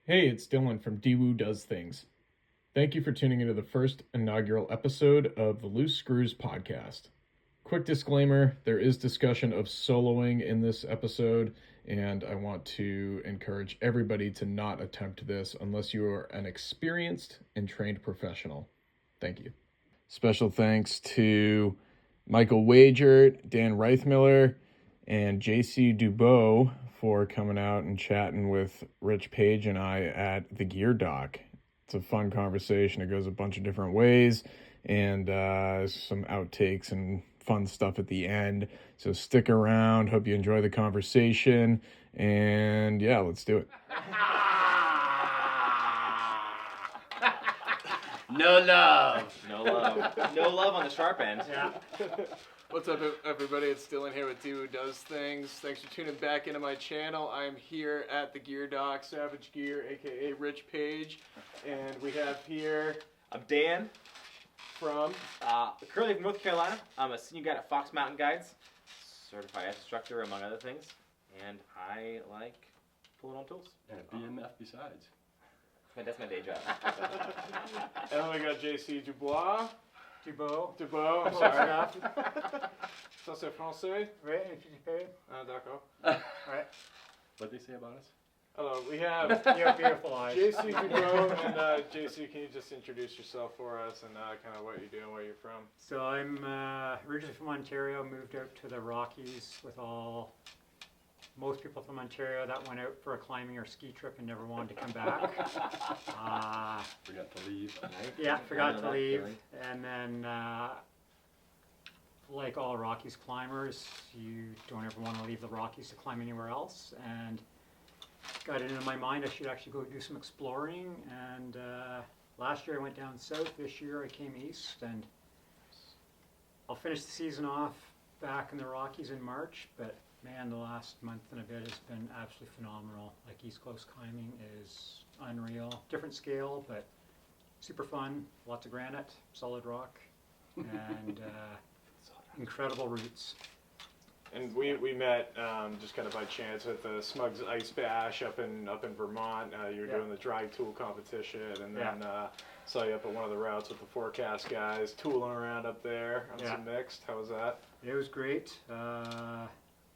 Hey, it's Dylan from diwoodoesthings. Thank you for tuning into the first inaugural episode of the Loose Screws podcast. Quick disclaimer, there is discussion of soloing in this episode, and I want to encourage everybody to not attempt this unless you are an experienced and trained professional. Thank you. Special thanks to Michael Wagert, Dan Riethmuller, and JC Dubeau for coming out and chatting with Rich Page and I at thegeardoc. It's a fun conversation. It goes a bunch of different ways, and some outtakes and fun stuff at the end. So stick around. Hope you enjoy the conversation. And yeah, let's do it. No love. No love. No love on the sharp end. Yeah. What's up, everybody? It's Dylan here with diwoodoesthings. Thanks for tuning back into my channel. I'm here at the Gear Doc, Savagegear, aka Rich Page, and we have here. I'm Dan. From? Currently from North Carolina. I'm a senior guide at Fox Mountain Guides, certified ice instructor among other things, and I like pulling on tools. And a BMF besides. That's my day job. And then we got JC Dubois. Dubeau. Dubeau, I'm sorry. Ça c'est français? Oui, et D'accord. Ouais. What'd they say about us? Hello, we have You have beautiful eyes. JC Dubeau, and JC, can you just introduce yourself for us and kind of what you're doing, where you're from? So I'm originally from Ontario, moved out to the Rockies with most people from Ontario that went out for a climbing or ski trip and never wanted to come back. Forgot to leave. Yeah, forgot to leave. And then, like all Rockies climbers, you don't ever want to leave the Rockies to climb anywhere else. And got it into my mind I should actually go do some exploring. And last year I went down south. This year I came east, and I'll finish the season off back in the Rockies in March. But man, the last month and a bit has been absolutely phenomenal. Like East Coast climbing is unreal. Different scale, but super fun. Lots of granite, solid rock, and incredible routes. And we met just kind of by chance at the Smugs Ice Bash up in Vermont. You were doing the dry tool competition, and then saw you up at one of the routes with the forecast guys, tooling around up there on some mixed. How was that? It was great.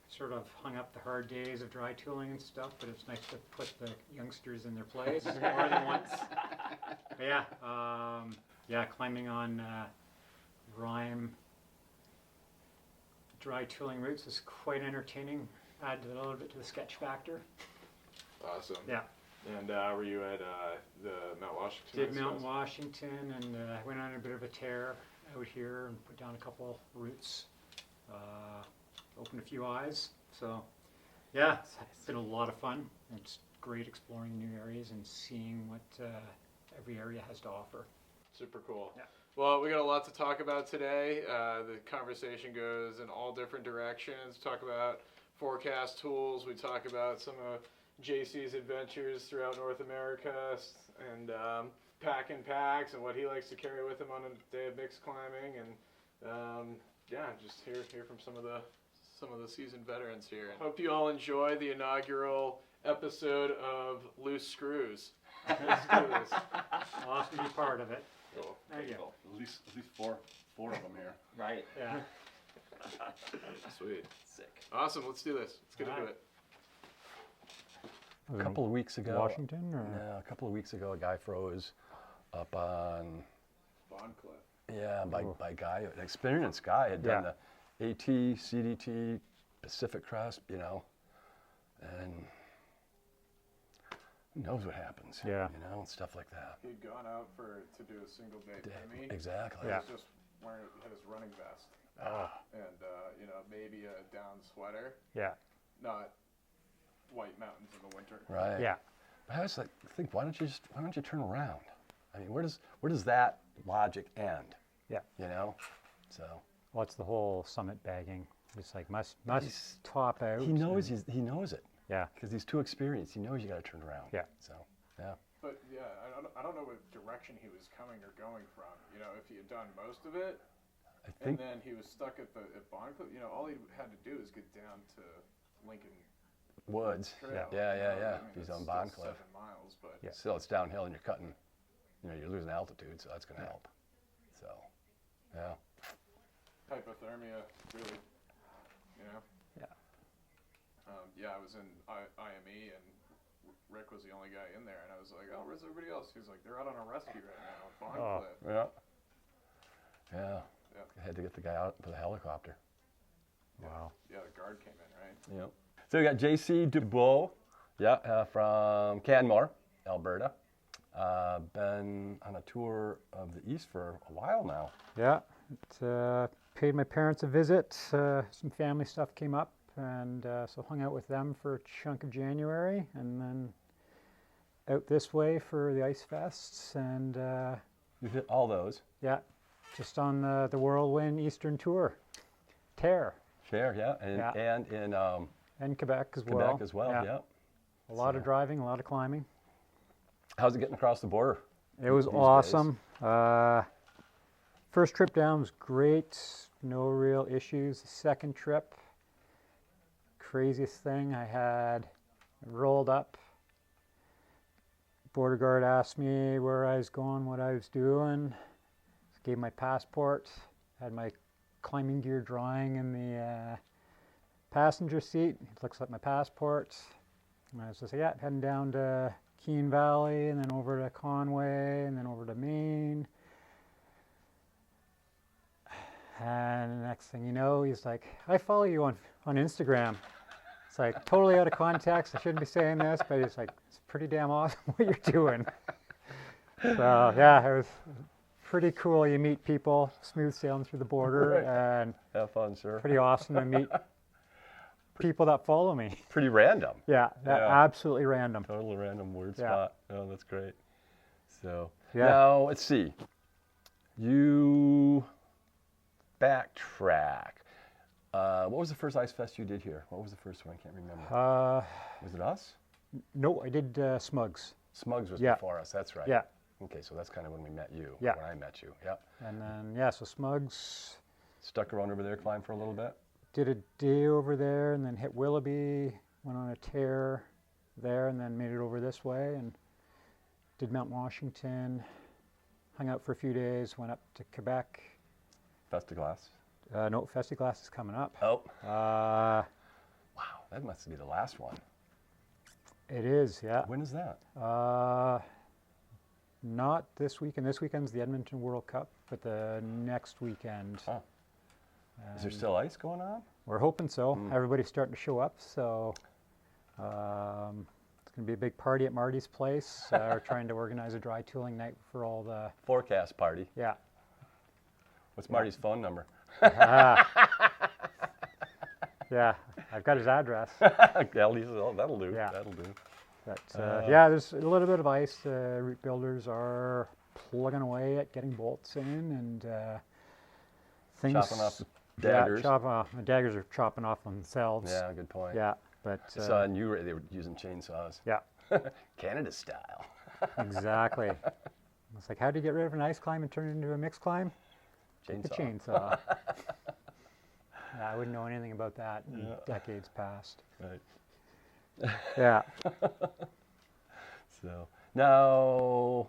Sort of hung up the hard days of dry tooling and stuff, but it's nice to put the youngsters in their place more than once. But climbing on rime dry tooling routes is quite entertaining. Add a little bit to the sketch factor. Awesome. Yeah. And were you at the Mount Washington? Did Mount Washington, and went on a bit of a tear out here and put down a couple routes. Opened a few eyes. So, yeah, it's been a lot of fun. It's great exploring new areas and seeing what every area has to offer. Super cool. Yeah. Well, we got a lot to talk about today. The conversation goes in all different directions. Talk about forecast tools. We talk about some of JC's adventures throughout North America, and packing packs and what he likes to carry with him on a day of mixed climbing, and just hear from some of the seasoned veterans here. Hope you all enjoy the inaugural episode of Loose Screws. Let's do this. Awesome to be part of it. Cool. There you go. At least four of them here. Right. Yeah. Sweet. Sick. Awesome. Let's do this. Let's get into it. A couple of weeks ago, Washington, or? Yeah, a couple of weeks ago, a guy froze up on. Bond Cliff. Yeah, by guy, an experienced guy had done the AT, CDT, Pacific Crest, and who knows what happens. Yeah. And stuff like that. He'd gone out to do a single day Timmy. Exactly. He was just had his running vest. And maybe a down sweater. Yeah. Not whitemountains in the winter. Right. Yeah. But I was like, why don't you turn around? I mean, where does that logic end? Yeah. So. What's the whole summit bagging? It's like must top out. He knows it. Yeah. Because he's too experienced. He knows you got to turn around. Yeah. So, yeah. But I don't know what direction he was coming or going from. If he had done most of it, and then he was stuck at Bond Cliff. All he had to do is get down to Lincoln woods. trail. Yeah. I mean, He's it's on still Bond 7 Cliff. miles, but Yeah. Still, it's downhill and you're cutting, you're losing altitude, so that's going to help. So, yeah. hypothermia really, Yeah. I was in IME and Rick was the only guy in there, and I was like, oh, where's everybody else? He's like, they're out on a rescue right now at Bond Oh. Cliff. Yeah. Yeah. I had to get the guy out with a helicopter. Wow. Yeah, the guard came in, right? Yep. So we got JC Dubeau, from Canmore, Alberta. Been on a tour of the East for a while now. Yeah, paid my parents a visit. Some family stuff came up, and so hung out with them for a chunk of January, and then out this way for the ice fests, and You hit all those. yeah, just on the Whirlwind Eastern Tour, Tear, Share, yeah. And in and Quebec as well. Quebec as well, yeah. A lot of driving, a lot of climbing. How's it getting across the border? It was these awesome. First trip down was great, no real issues. The second trip, craziest thing I had, rolled up. Border guard asked me where I was going, what I was doing. Gave my passport, had my climbing gear drying in the passenger seat. He looks at my passport. And I was just like, yeah, heading down to Keene Valley, and then over to Conway, and then over to Maine. And the next thing you know, he's like, I follow you on Instagram. It's like totally out of context. I shouldn't be saying this, but he's like, it's pretty damn awesome what you're doing. So yeah, it was pretty cool. You meet people, smooth sailing through the border, and Have fun, sir. pretty awesome to meet people that follow me. Pretty random. Yeah, Yeah. absolutely random. Totally random weird Yeah. spot. Oh, that's great. So Yeah. now let's see. You backtrack. What was the first ice fest you did here? What was the first one? I can't remember. Was it us? No, I did Smugs. Smugs was Yeah. before us. That's right. Yeah. Okay, so that's kind of when we met you. Yeah. When I met you. Yep. And then, yeah, so Smugs, Stuck around over there, climbed for a little bit. did a day over there, and then hit Willoughby, went on a tear there, and then made it over this way, and did Mount Washington, hung out for a few days, went up to Quebec. Festiglass. No, Festiglass is coming up. Oh. Uh, Wow, that must be the last one. it is, yeah. When is that? Not this weekend. This weekend's the Edmonton World Cup, but the next weekend. Oh. Is there still ice going on? We're hoping so. Everybody's starting to show up, so it's going to be a big party at Marty's place. We're trying to organize a dry tooling night for all the, Forecast party. yeah. What's Marty's phone number? Yeah, I've got his address. That'll do. Yeah. That'll do. But yeah, there's a little bit of ice. Route builders are plugging away at getting bolts in, and things. Chopping off the daggers. Yeah, the daggers are chopping off themselves. Yeah, good point. Yeah, but I saw in you they were using chainsaws. yeah, Canada style. exactly. It's like, how do you get rid of an ice climb and turn it into a mixed climb? Take the chainsaw. Yeah, I wouldn't know anything about that in decades past. Right. Yeah. So now, a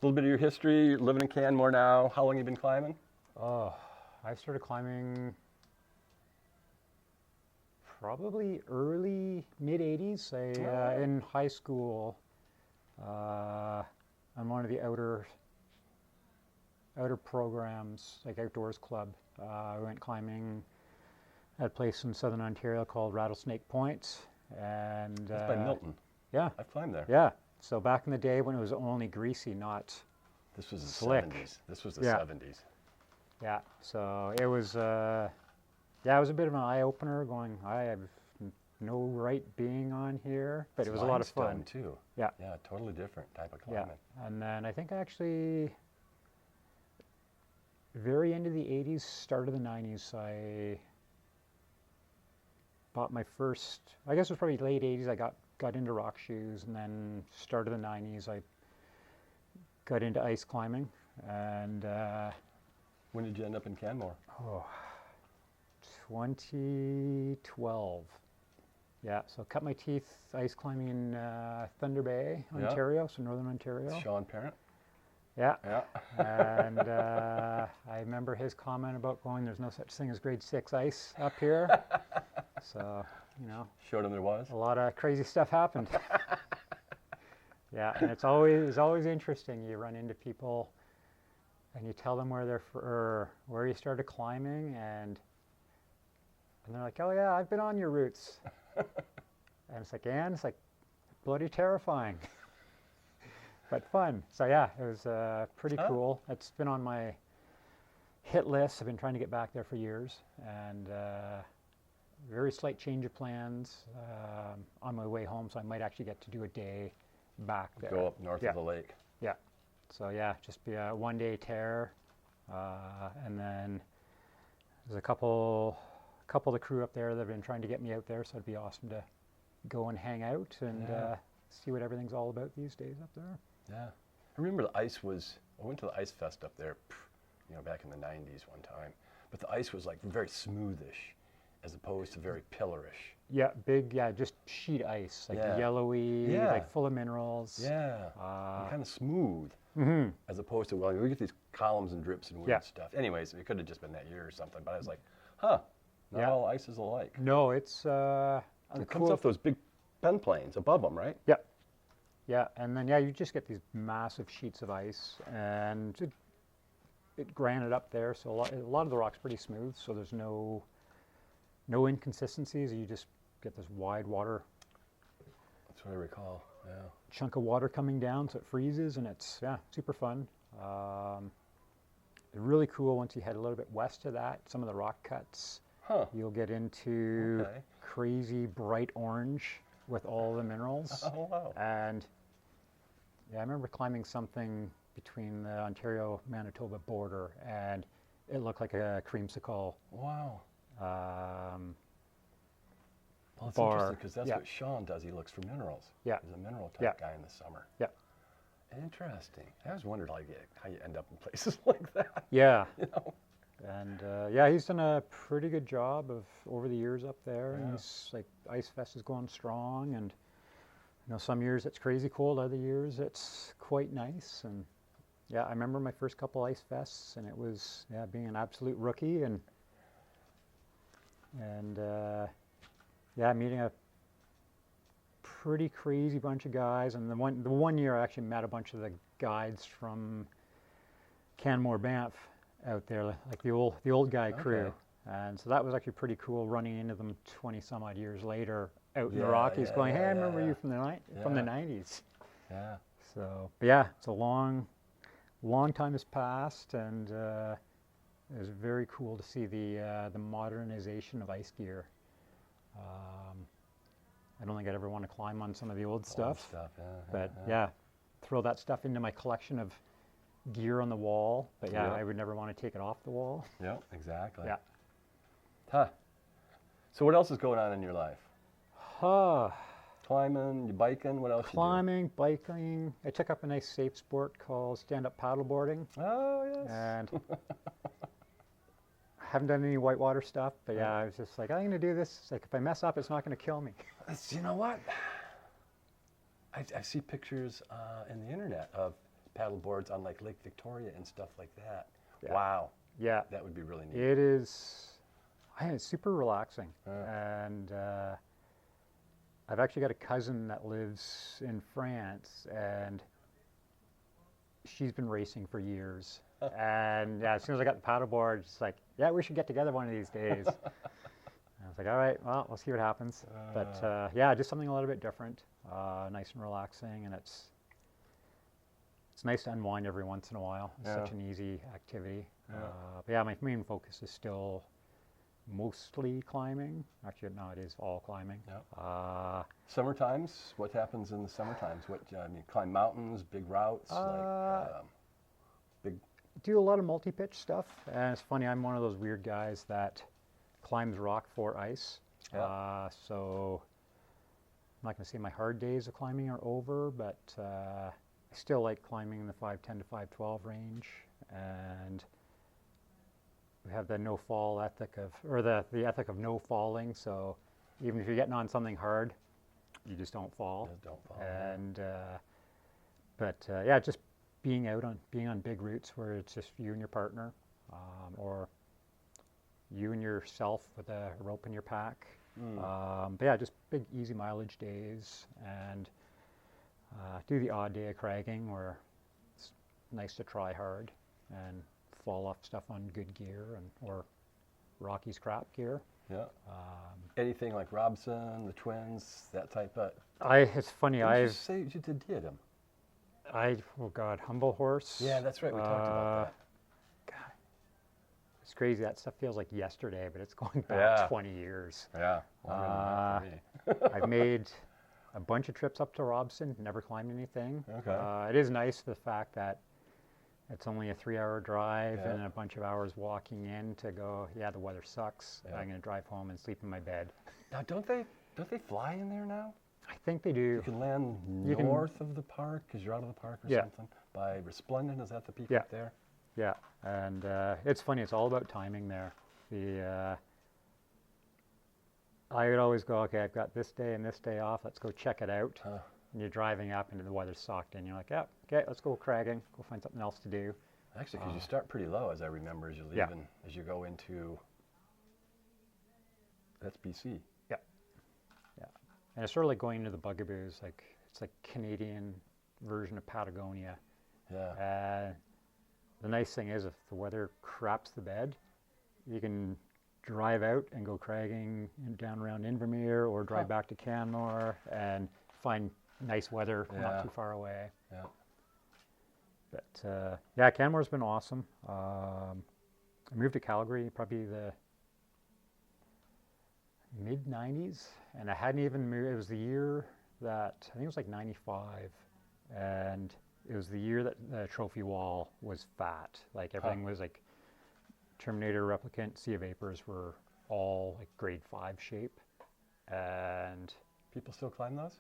little bit of your history. You're living in Canmore now. How long have you been climbing? Oh, I started climbing probably early, mid-'80s. In high school, on one of the outer programs, like Outdoors Club. We went climbing at a place in southern Ontario called Rattlesnake Point. And That's by Milton. Yeah. I've climbed there. Yeah. So back in the day when it was only greasy, not This was the slick. 70s. This was the Yeah. 70s. Yeah, so it was, it was a bit of an eye-opener going, I have no right being on here, but it was a lot of fun. Limestone, too. Yeah. Yeah, totally different type of Yeah, climbing. and then I think actually, very end of the 80s, start of the 90s, I bought my first, I guess it was probably late 80s, I got into rock shoes, and then start of the 90s, I got into ice climbing, and When did you end up in Canmore? 2012. Yeah, so cut my teeth ice climbing in Thunder Bay, Yeah. Ontario, so northern Ontario. Sean Parent. Yeah. Yeah. And I remember his comment about going, there's no such thing as grade 6 ice up here. So, you know, Showed him there was. a lot of crazy stuff happened. Yeah, and it's always interesting. You run into people and you tell them where you started climbing, and they're like, oh yeah, I've been on your routes. And it's like bloody terrifying. But fun. So yeah, it was pretty cool. It's been on my hit list. I've been trying to get back there for years, and very slight change of plans on my way home. So I might actually get to do a day back there. Go up north of the lake. Yeah. So yeah, just be a one-day tear, and then there's a couple of the crew up there that have been trying to get me out there. So it'd be awesome to go and hang out and see what everything's all about these days up there. Yeah. I remember the ice was, I went to the ice fest up there, you know, back in the 90s one time. But the ice was like very smoothish as opposed to very pillarish. Yeah, big, just sheet ice, like yellowy, like full of minerals. Yeah. Kind of smooth. Mm-hmm. As opposed to, well, we get these columns and drips and weird stuff. Anyways, it could have just been that year or something. But I was like, not all ice is alike. No, it's it comes off those big pen planes above them, right? Yeah. Yeah, and then you just get these massive sheets of ice, and it granite up there, so a lot of the rock's pretty smooth, so there's no inconsistencies. You just get this wide water. That's what I recall. Yeah. Chunk of water coming down, so it freezes, and it's super fun. Really cool once you head a little bit west of that. Some of the rock cuts, you'll get into crazy bright orange with all the minerals. Oh, wow. And I remember climbing something between the Ontario-Manitoba border, and it looked like a creamsicle. Wow. Well, it's bar. interesting because that's what Sean does. He looks for minerals. Yeah. He's a mineral type guy in the summer. Yeah. Interesting. I always wondered how you end up in places like that. Yeah. You know? And he's done a pretty good job over the years up there. Yeah. And he's like, Ice Fest is going strong, and some years it's crazy cold, other years it's quite nice. And I remember my first couple Ice Fests, and it was being an absolute rookie, and meeting a pretty crazy bunch of guys. And the one year I actually met a bunch of the guides from Canmore Banff out there, like the old guy crew. And so that was actually pretty cool, running into them 20 some odd years later out in the Rockies, going, hey, I remember you from the 90s. Yeah. So, but it's a long time has passed, and it was very cool to see the modernization of ice gear. I don't think I'd ever want to climb on some of the old stuff, but throw that stuff into my collection of gear on the wall. But I would never want to take it off the wall. Yeah, exactly. Yeah. Huh. So what else is going on in your life? Climbing, you biking, what else Climbing, biking. I took up a nice safe sport called stand-up paddleboarding. Oh, yes. And I haven't done any whitewater stuff, but I was just like, I'm going to do this. It's like, if I mess up, it's not going to kill me. You know what? I see pictures in the internet of paddleboards on like Lake Victoria and stuff like that. Yeah. Wow. Yeah. That would be really neat. It is. It's super relaxing. And I've actually got a cousin that lives in France, and she's been racing for years. And as soon as I got the paddleboard, it's like, we should get together one of these days. I was like, all right, well, we'll see what happens. But just something a little bit different, nice and relaxing, and it's nice to unwind every once in a while. It's such an easy activity. But my main focus is still mostly climbing. Actually, no, it is all climbing. Yeah. Summertimes, what happens in the summertimes? Climb mountains, big routes, big. Do a lot of multi-pitch stuff, and it's funny. I'm one of those weird guys that climbs rock for ice. Yeah. So I'm not going to say my hard days of climbing are over, but I still like climbing in the 510 to 512 range, and we have the no fall ethic the ethic of no falling. So even if you're getting on something hard, you just don't fall. Just don't fall. And yeah, just being on big routes where it's just you and your partner, or you and yourself with a rope in your pack. But yeah, just big easy mileage days, and do the odd day of cragging where it's nice to try hard and fall off stuff on good gear or Rockies crap gear. Yeah. Anything like Robson, the twins, that type of. It's funny. You say you did them. Oh God, Humble Horse. Yeah, that's right. We talked about that. God, it's crazy. That stuff feels like yesterday, but it's going back 20 years. Yeah. Longer than that for me. I've made a bunch of trips up to Robson, never climbed anything. Okay. It is nice the fact that it's only a 3-hour drive Yeah. and a bunch of hours walking in to go, yeah, the weather sucks. Yeah. I'm going to drive home and sleep in my bed. Now, don't they fly in there now? I think they do. You can land north of the park because you're out of the park or something. By Resplendent, is that the peak up there? Yeah, and it's funny. It's all about timing there. I would always go, okay, I've got this day and this day off. Let's go check it out. And you're driving up and the weather's sucked, and you're like, yeah, okay, let's go cragging. Go find something else to do. Actually, because you start pretty low, as I remember, as you leave, as you go into. That's BC. Yeah. And it's sort of like going into the Bugaboos. Like it's like Canadian version of Patagonia. Yeah. The nice thing is, if the weather craps the bed, you can drive out and go cragging down around Invermere, or drive back to Canmore and find nice weather not too far away. Yeah. But yeah, Canmore's been awesome. I moved to Calgary probably the mid-90s, and I hadn't even moved. It was the year that, I think it was like 95, and it was the year that the trophy wall was fat. Like everything was like Terminator, Replicant, Sea of Vapors were all like grade 5 shape. And people still climb those?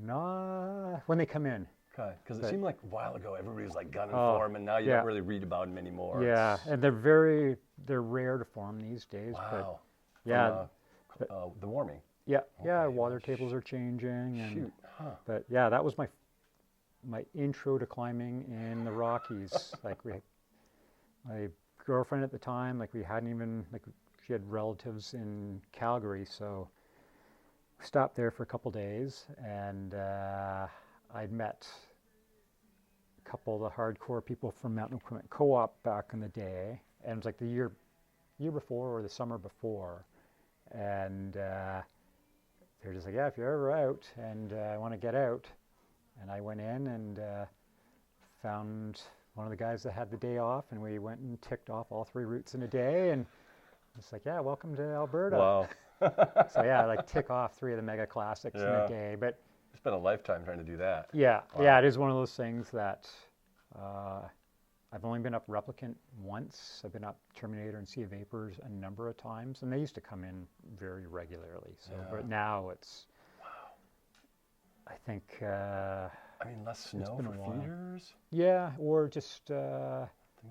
Nah, when they come in. Okay, because it seemed like a while ago everybody was like gunning for them, and now you don't really read about them anymore. Yeah, and they're rare to form these days. Wow. But yeah. The warming. Yeah, water tables are changing. And, but yeah, that was my intro to climbing in the Rockies. Like my girlfriend at the time, like we hadn't even, like she had relatives in Calgary, so we stopped there for a couple days, and I'd met a couple of the hardcore people from Mountain Equipment Co-op back in the day, and it was like the year before or the summer before, and they're just like, yeah, if you're ever out and I want to get out. And I went in and found one of the guys that had the day off, and we went and ticked off all 3 routes in a day, and it's like, yeah, welcome to Alberta. Wow. So yeah, like tick off 3 of the mega classics in a day. But it's been a lifetime trying to do that. Yeah, yeah, it is one of those things that I've only been up Replicant once. I've been up Terminator and Sea of Vapors a number of times, and they used to come in very regularly. So, but now it's, I think. I mean, less snow for feeders? Yeah, or just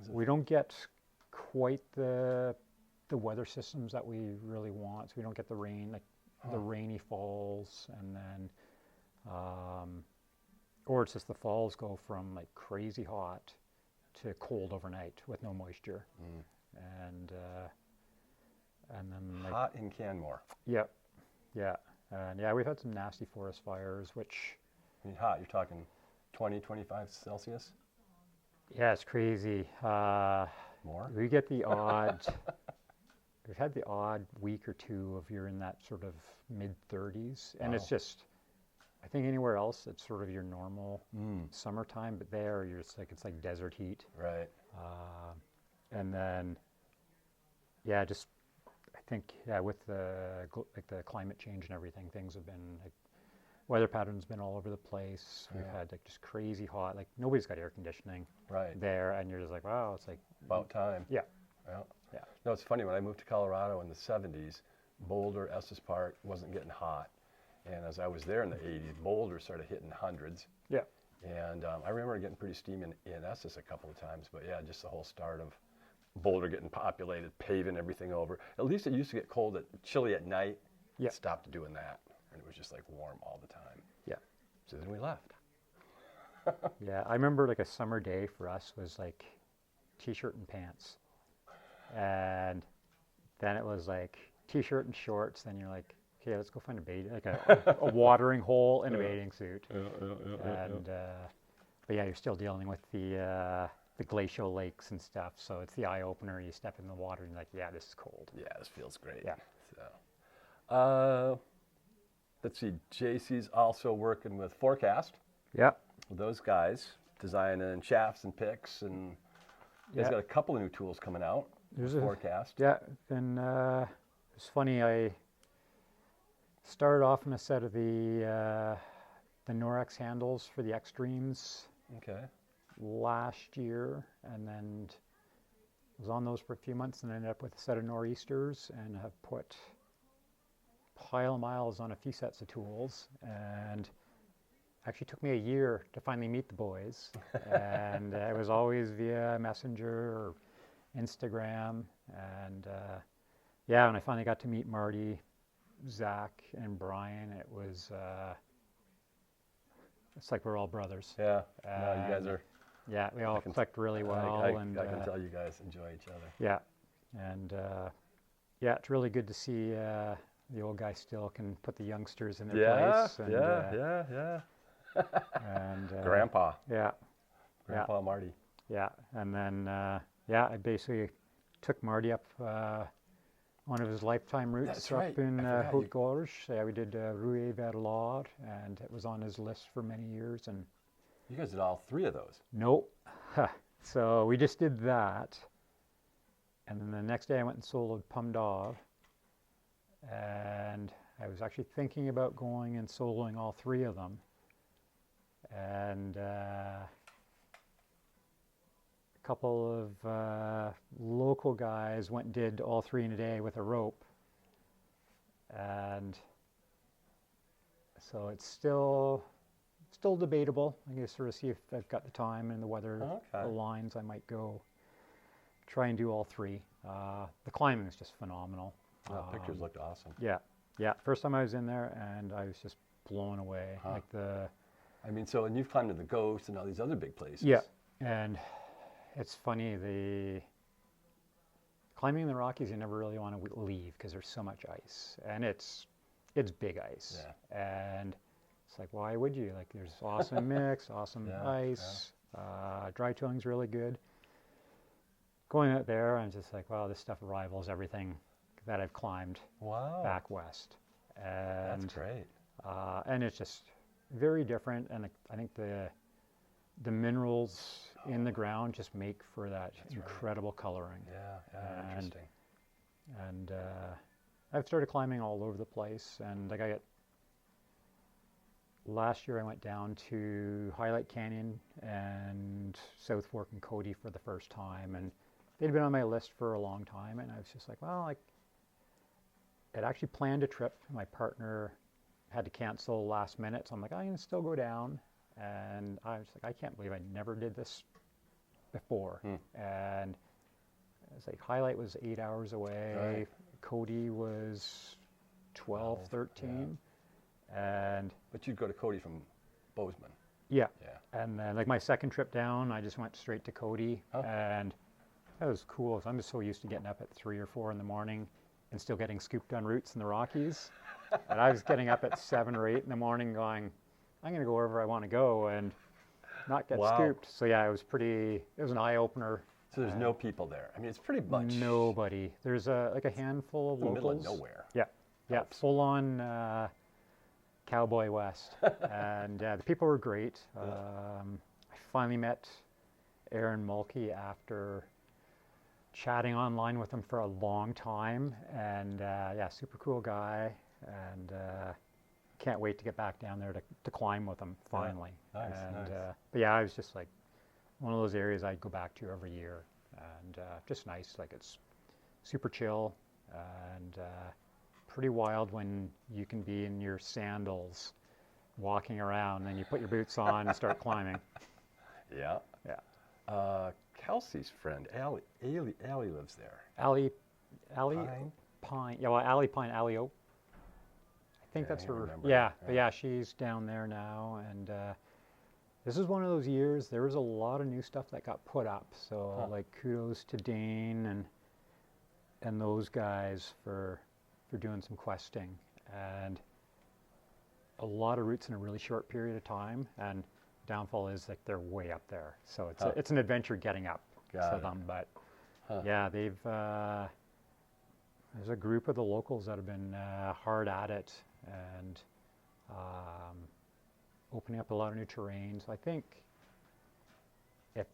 we don't get quite the weather systems that we really want. So we don't get the rain, like the rainy falls, and then, or it's just the falls go from like crazy hot to cold overnight with no moisture, and then like, hot in Canmore. Yeah, and yeah, we've had some nasty forest fires, which. I mean, hot, you're talking 20, 25 Celsius? Yeah, it's crazy. More? We get the odd, we've had the odd week or two of you're in that sort of mid-30s. And it's just, I think anywhere else, it's sort of your normal summertime, but there you're just like, it's like desert heat. Right. And then, yeah, just, I think, yeah, with the climate change and everything, things have been like, weather pattern's been all over the place. We've had like just crazy hot, like nobody's got air conditioning there, and you're just like, wow, it's like about time. Yeah. Yeah. No, it's funny, when I moved to Colorado in the 70s, Boulder, Estes Park wasn't getting hot. And as I was there in the 80s, Boulder started hitting hundreds. Yeah. And I remember getting pretty steamy in Estes a couple of times, but yeah, just the whole start of Boulder getting populated, paving everything over. At least it used to get chilly at night. Yeah. stopped doing that, and it was just like warm all the time. Yeah. So then we left. Yeah, I remember like a summer day for us was like t-shirt and pants. And then it was like t-shirt and shorts. Then you're like, okay, let's go find a watering hole and a bathing suit. And but yeah, you're still dealing with the glacial lakes and stuff. So it's the eye opener. You step in the water and you're like, yeah, this is cold. Yeah, this feels great. Yeah. So, let's see. JC's also working with Forecast. Yeah. Those guys designing shafts and picks, and you guys Yeah. got a couple of new tools coming out. There's with Forecast. Yeah, and it's funny. I started off in a set of the Norex handles for the Extremes Okay. last year, and then was on those for a few months, and ended up with a set of Nor'easters, and have put pile of miles on a few sets of tools, and actually took me a year to finally meet the boys, and it was always via Messenger or Instagram, and yeah, when I finally got to meet Marty, Zach, and Brian, it was it's like we're all brothers. Yeah. No, you guys are. Yeah, we all clicked really well, I and can tell you guys enjoy each other. yeah, and yeah, it's really good to see the old guy still can put the youngsters in their place. And, yeah. And Grandpa Yeah, Grandpa Marty. yeah, and then yeah, I basically took Marty up one of his lifetime routes That's up right. in I forgot Haute you- Gorge. Yeah, we did Rouet Verlard, and it was on his list for many years. And You guys did all three of those. nope, so we just did that, and then the next day I went and soloed Pomme d'Or, and I was actually thinking about going and soloing all three of them, and a couple of local guys went and did all three in a day with a rope, and so it's still debatable. I'm going to sort of see if I've got the time and the weather Okay. aligns. I might go try and do all three. The climbing is just phenomenal. Pictures looked awesome. Yeah, yeah. First time I was in there, and I was just blown away. Huh. Like the I mean, so, and you've climbed to the Ghost and all these other big places. yeah, and it's funny, the climbing in the Rockies, you never really want to leave because there's so much ice, and it's big ice, and it's like, why would you? Like, there's awesome mix, awesome Yeah, ice, dry towing's really good. Going out there, I'm just like, wow, this stuff rivals everything that I've climbed Wow. back west, and That's great. and it's just very different, and I think the minerals in the ground just make for that incredible coloring. Yeah, And- interesting. And I've started climbing all over the place, and like last year I went down to Highlight Canyon and South Fork and Cody for the first time, and they'd been on my list for a long time, and I was just like, well, like, I'd actually planned a trip. My partner had to cancel last minute, so I'm like, I'm gonna still go down, and I was like, I can't believe I never did this before. And it's like Highlight was 8 hours away, Right. Cody was 12, 13, and But you'd go to Cody from Bozeman. yeah. Yeah. And then, like, my second trip down, I just went straight to Cody, Oh. and that was cool. So I'm just so used to getting up at 3 or 4 in the morning and still getting scooped on routes in the Rockies. And I was getting up at 7 or 8 in the morning going, I'm going to go wherever I want to go and not get Wow. scooped. So yeah, it was an eye-opener. So there's no people there. I mean, it's pretty much Nobody. There's like a handful of in the middle of locals. nowhere. Yeah, yeah, Helps. full on Cowboy West, and the people were great. I finally met Aaron Mulkey after chatting online with him for a long time, and yeah, super cool guy, and can't wait to get back down there to climb with him finally. Nice, and nice. but yeah, I was just like one of those areas I'd go back to every year, and just nice. Like, it's super chill and pretty wild when you can be in your sandals walking around, and you put your boots on and start climbing. Yeah. Yeah. Kelsey's friend, Allie lives there. Allie Pine? Pine. Yeah, well, Allie Pine, Alley Oak. think Yeah, that's I her. remember. Yeah, but yeah, she's down there now, and this is one of those years. There was a lot of new stuff that got put up. So like kudos to Dane and those guys for doing some questing, and a lot of routes in a really short period of time. And downfall is like they're way up there, so it's an adventure getting up to them. But yeah, they've there's a group of the locals that have been hard at it and opening up a lot of new terrains. I think if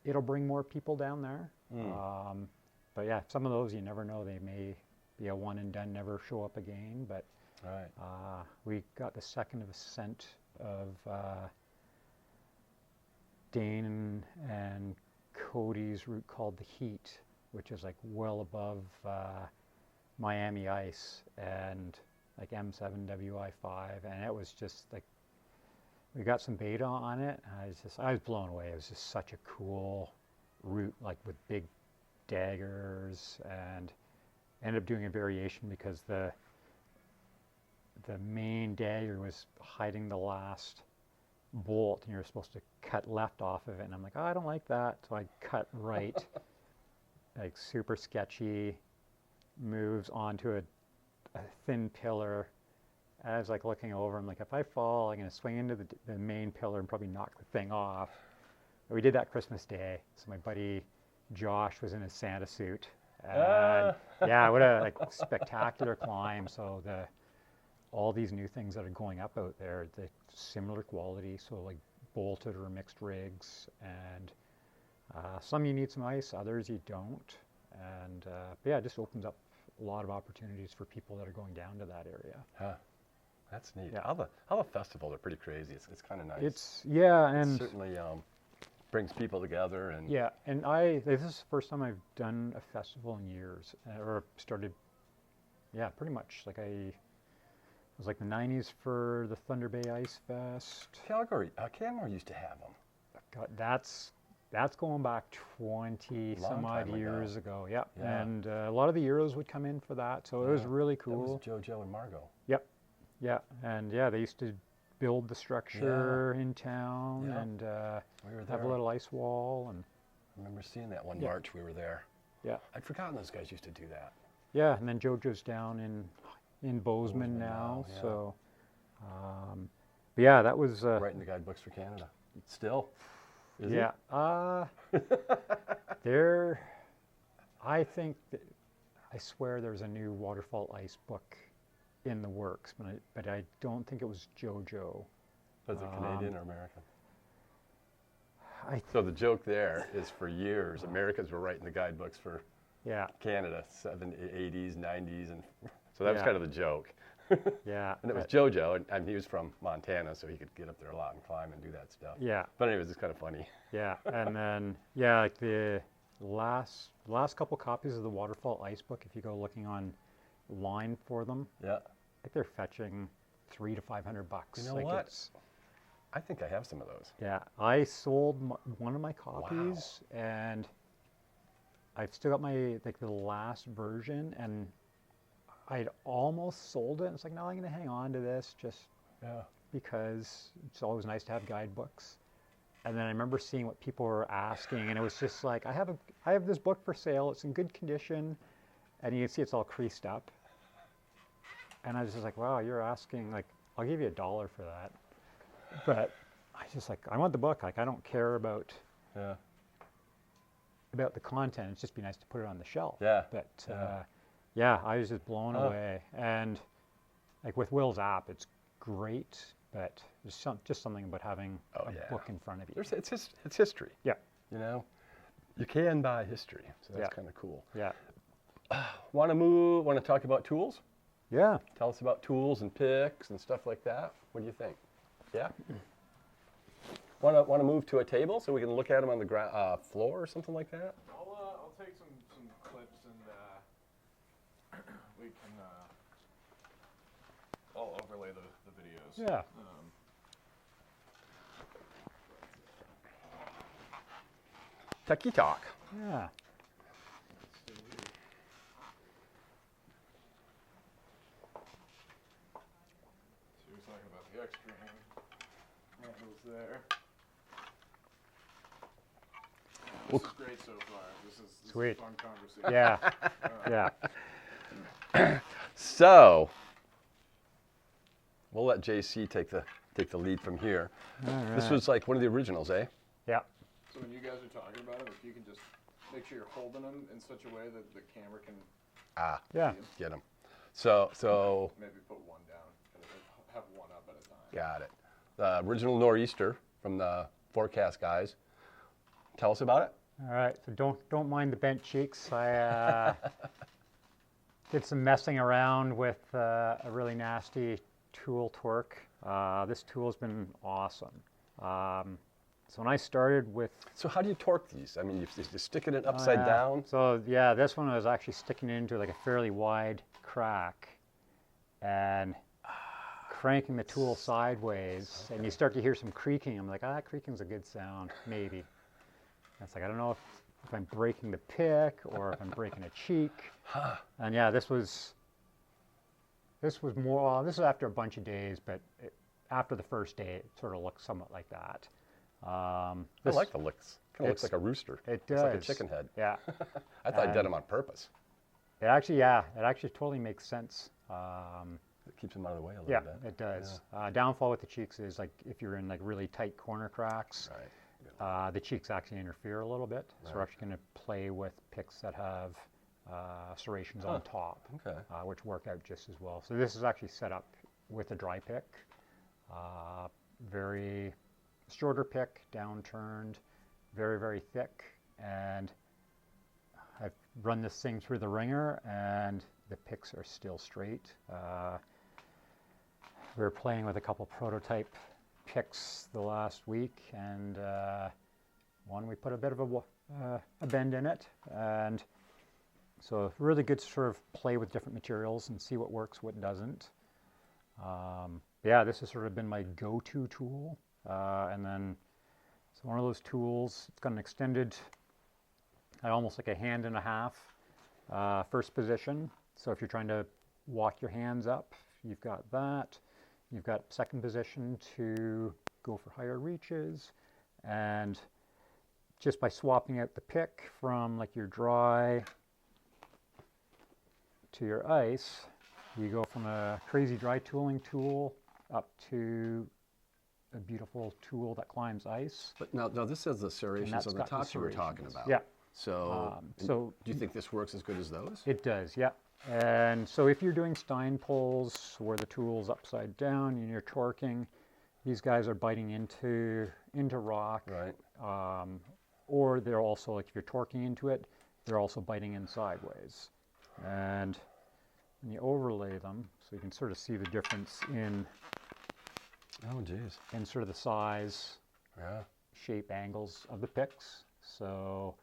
it'll bring more people down there. But yeah, some of those you never know. They may be a one and done, never show up again. But we got the second of ascent of Dane and Cody's route called the Heat, which is like well above Miami ice and like M7 WI5, and it was just like we got some beta on it. And I was blown away. It was just such a cool route, like with big daggers, and ended up doing a variation because the main dagger was hiding the last bolt, and you're supposed to cut left off of it, and I'm like, oh, I don't like that, so I cut right. Like super sketchy moves onto a thin pillar. I was like looking over, I'm like, if I fall, I'm going to swing into the main pillar and probably knock the thing off. But we did that Christmas Day, so my buddy Josh was in his Santa suit. And yeah, what a like spectacular climb. So all these new things that are going up out there, the similar quality, so like bolted or mixed rigs, and some you need some ice, others you don't. And but yeah, it just opens up a lot of opportunities for people that are going down to that area. That's neat. Yeah. All the festivals are pretty crazy. It's kind of nice. And it certainly brings people together. And yeah, and this is the first time I've done a festival in years, or started. Yeah, pretty much. Like it was like the '90s for the Thunder Bay Ice Fest. Calgary, Canmore used to have them. God, that's going back 20 some odd years ago. Yep. Yeah. And a lot of the Euros would come in for that, so it was really cool. That was JoJo and Margot. Yep. Yeah, and yeah, they used to build the structure in town and we were have a there. little ice wall. And I remember seeing that one March we were there. yeah, I'd forgotten those guys used to do that. yeah, and then JoJo's down in Bozeman now, yeah. so but yeah, that was Right in the guidebooks for Canada. Still. Is yeah. I think I swear there's a new waterfall ice book in the works, but I don't think it was JoJo. Was it Canadian or American? I So the joke there is for years, Americans were writing the guidebooks for Canada, 80s, 90s, and so that was kind of the joke. yeah, And it was JoJo, and he was from Montana, so he could get up there a lot and climb and do that stuff. yeah, But anyways, it's kind of funny. yeah, and then like the last couple copies of the waterfall ice book, if you go looking online for them, Yeah. I think they're fetching $300 to $500. You know like what? I think I have some of those. Yeah, I sold one of my copies, and I've still got the last version, and I'd almost sold it. And it's like, no, I'm going to hang on to this just because it's always nice to have guidebooks. And then I remember seeing what people were asking, and it was just like, I have this book for sale. It's in good condition, and you can see it's all creased up. And I was just like, wow, you're asking, like, I'll give you $1 for that. But I just like, I want the book. Like, I don't care about the content. It's just be nice to put it on the shelf. Yeah. But I was just blown away. And like with Will's app, it's great, but there's just something about having a book in front of you. It's history. Yeah. You know, you can buy history, so that's kind of cool. Yeah. Want to talk about tools? Yeah. Tell us about tools and picks and stuff like that. What do you think? Yeah. Want to move to a table so we can look at them on the floor or something like that? I'll take some clips and we can I'll overlay the videos. Yeah. Techie talk. Yeah. there. This Well, is great so far. This is Sweet. a fun conversation. Yeah, yeah. So, we'll let JC take the lead from here. All This right. was like one of the originals, eh? Yeah. So when you guys are talking about them, if you can just make sure you're holding them in such a way that the camera can Yeah. Get them. So maybe put one down and have one up at a time. got it. The original nor'easter from the forecast guys. Tell us about it. All right. So don't mind the bent cheeks. I did some messing around with a really nasty tool torque. This tool's been awesome. So when I started with So how do you torque these? I mean, you're sticking it upside down. So yeah, this one I was actually sticking it into like a fairly wide crack and cranking the tool sideways, and you start to hear some creaking. I'm like, creaking's a good sound, maybe. And it's like, I don't know if I'm breaking the pick or if I'm breaking a cheek. And yeah, this was more, this was after a bunch of days, but after the first day, it sort of looked somewhat like that. I like the licks. Kind of looks like a rooster. It It's like a does. chicken head. Yeah. I thought you did them on purpose. It actually totally makes sense. It keeps them out of the way a little Yeah, bit. it does. Downfall with the cheeks is like if you're in like really tight corner cracks, Right. the cheeks actually interfere a little bit. So we're actually going to play with picks that have serrations on top, Okay. which work out just as well. So this is actually set up with a dry pick, very shorter pick, downturned, very, very thick, and I've run this thing through the ringer and the picks are still straight. We were playing with a couple prototype picks the last week, and one we put a bit of a bend in it, and so really good to sort of play with different materials and see what works, what doesn't. Yeah, this has sort of been my go-to tool, and then it's one of those tools. It's got an extended, almost like a hand and a half first position. So if you're trying to walk your hands up, you've got that. You've got second position to go for higher reaches, and just by swapping out the pick from like your dry to your ice, you go from a crazy dry tooling tool up to a beautiful tool that climbs ice. But now this has the serrations that's on the got the top you were talking serrations. about. Yeah. So, so do you think this works as good as those? it does, yeah. And so if you're doing Stein pulls where the tool's upside down and you're torquing, these guys are biting into rock. Right. Or they're also, like if you're torquing into it, they're also biting in sideways. And when you overlay them, so you can sort of see the difference in Oh, geez. sort of the size, Yeah. shape, angles of the picks. So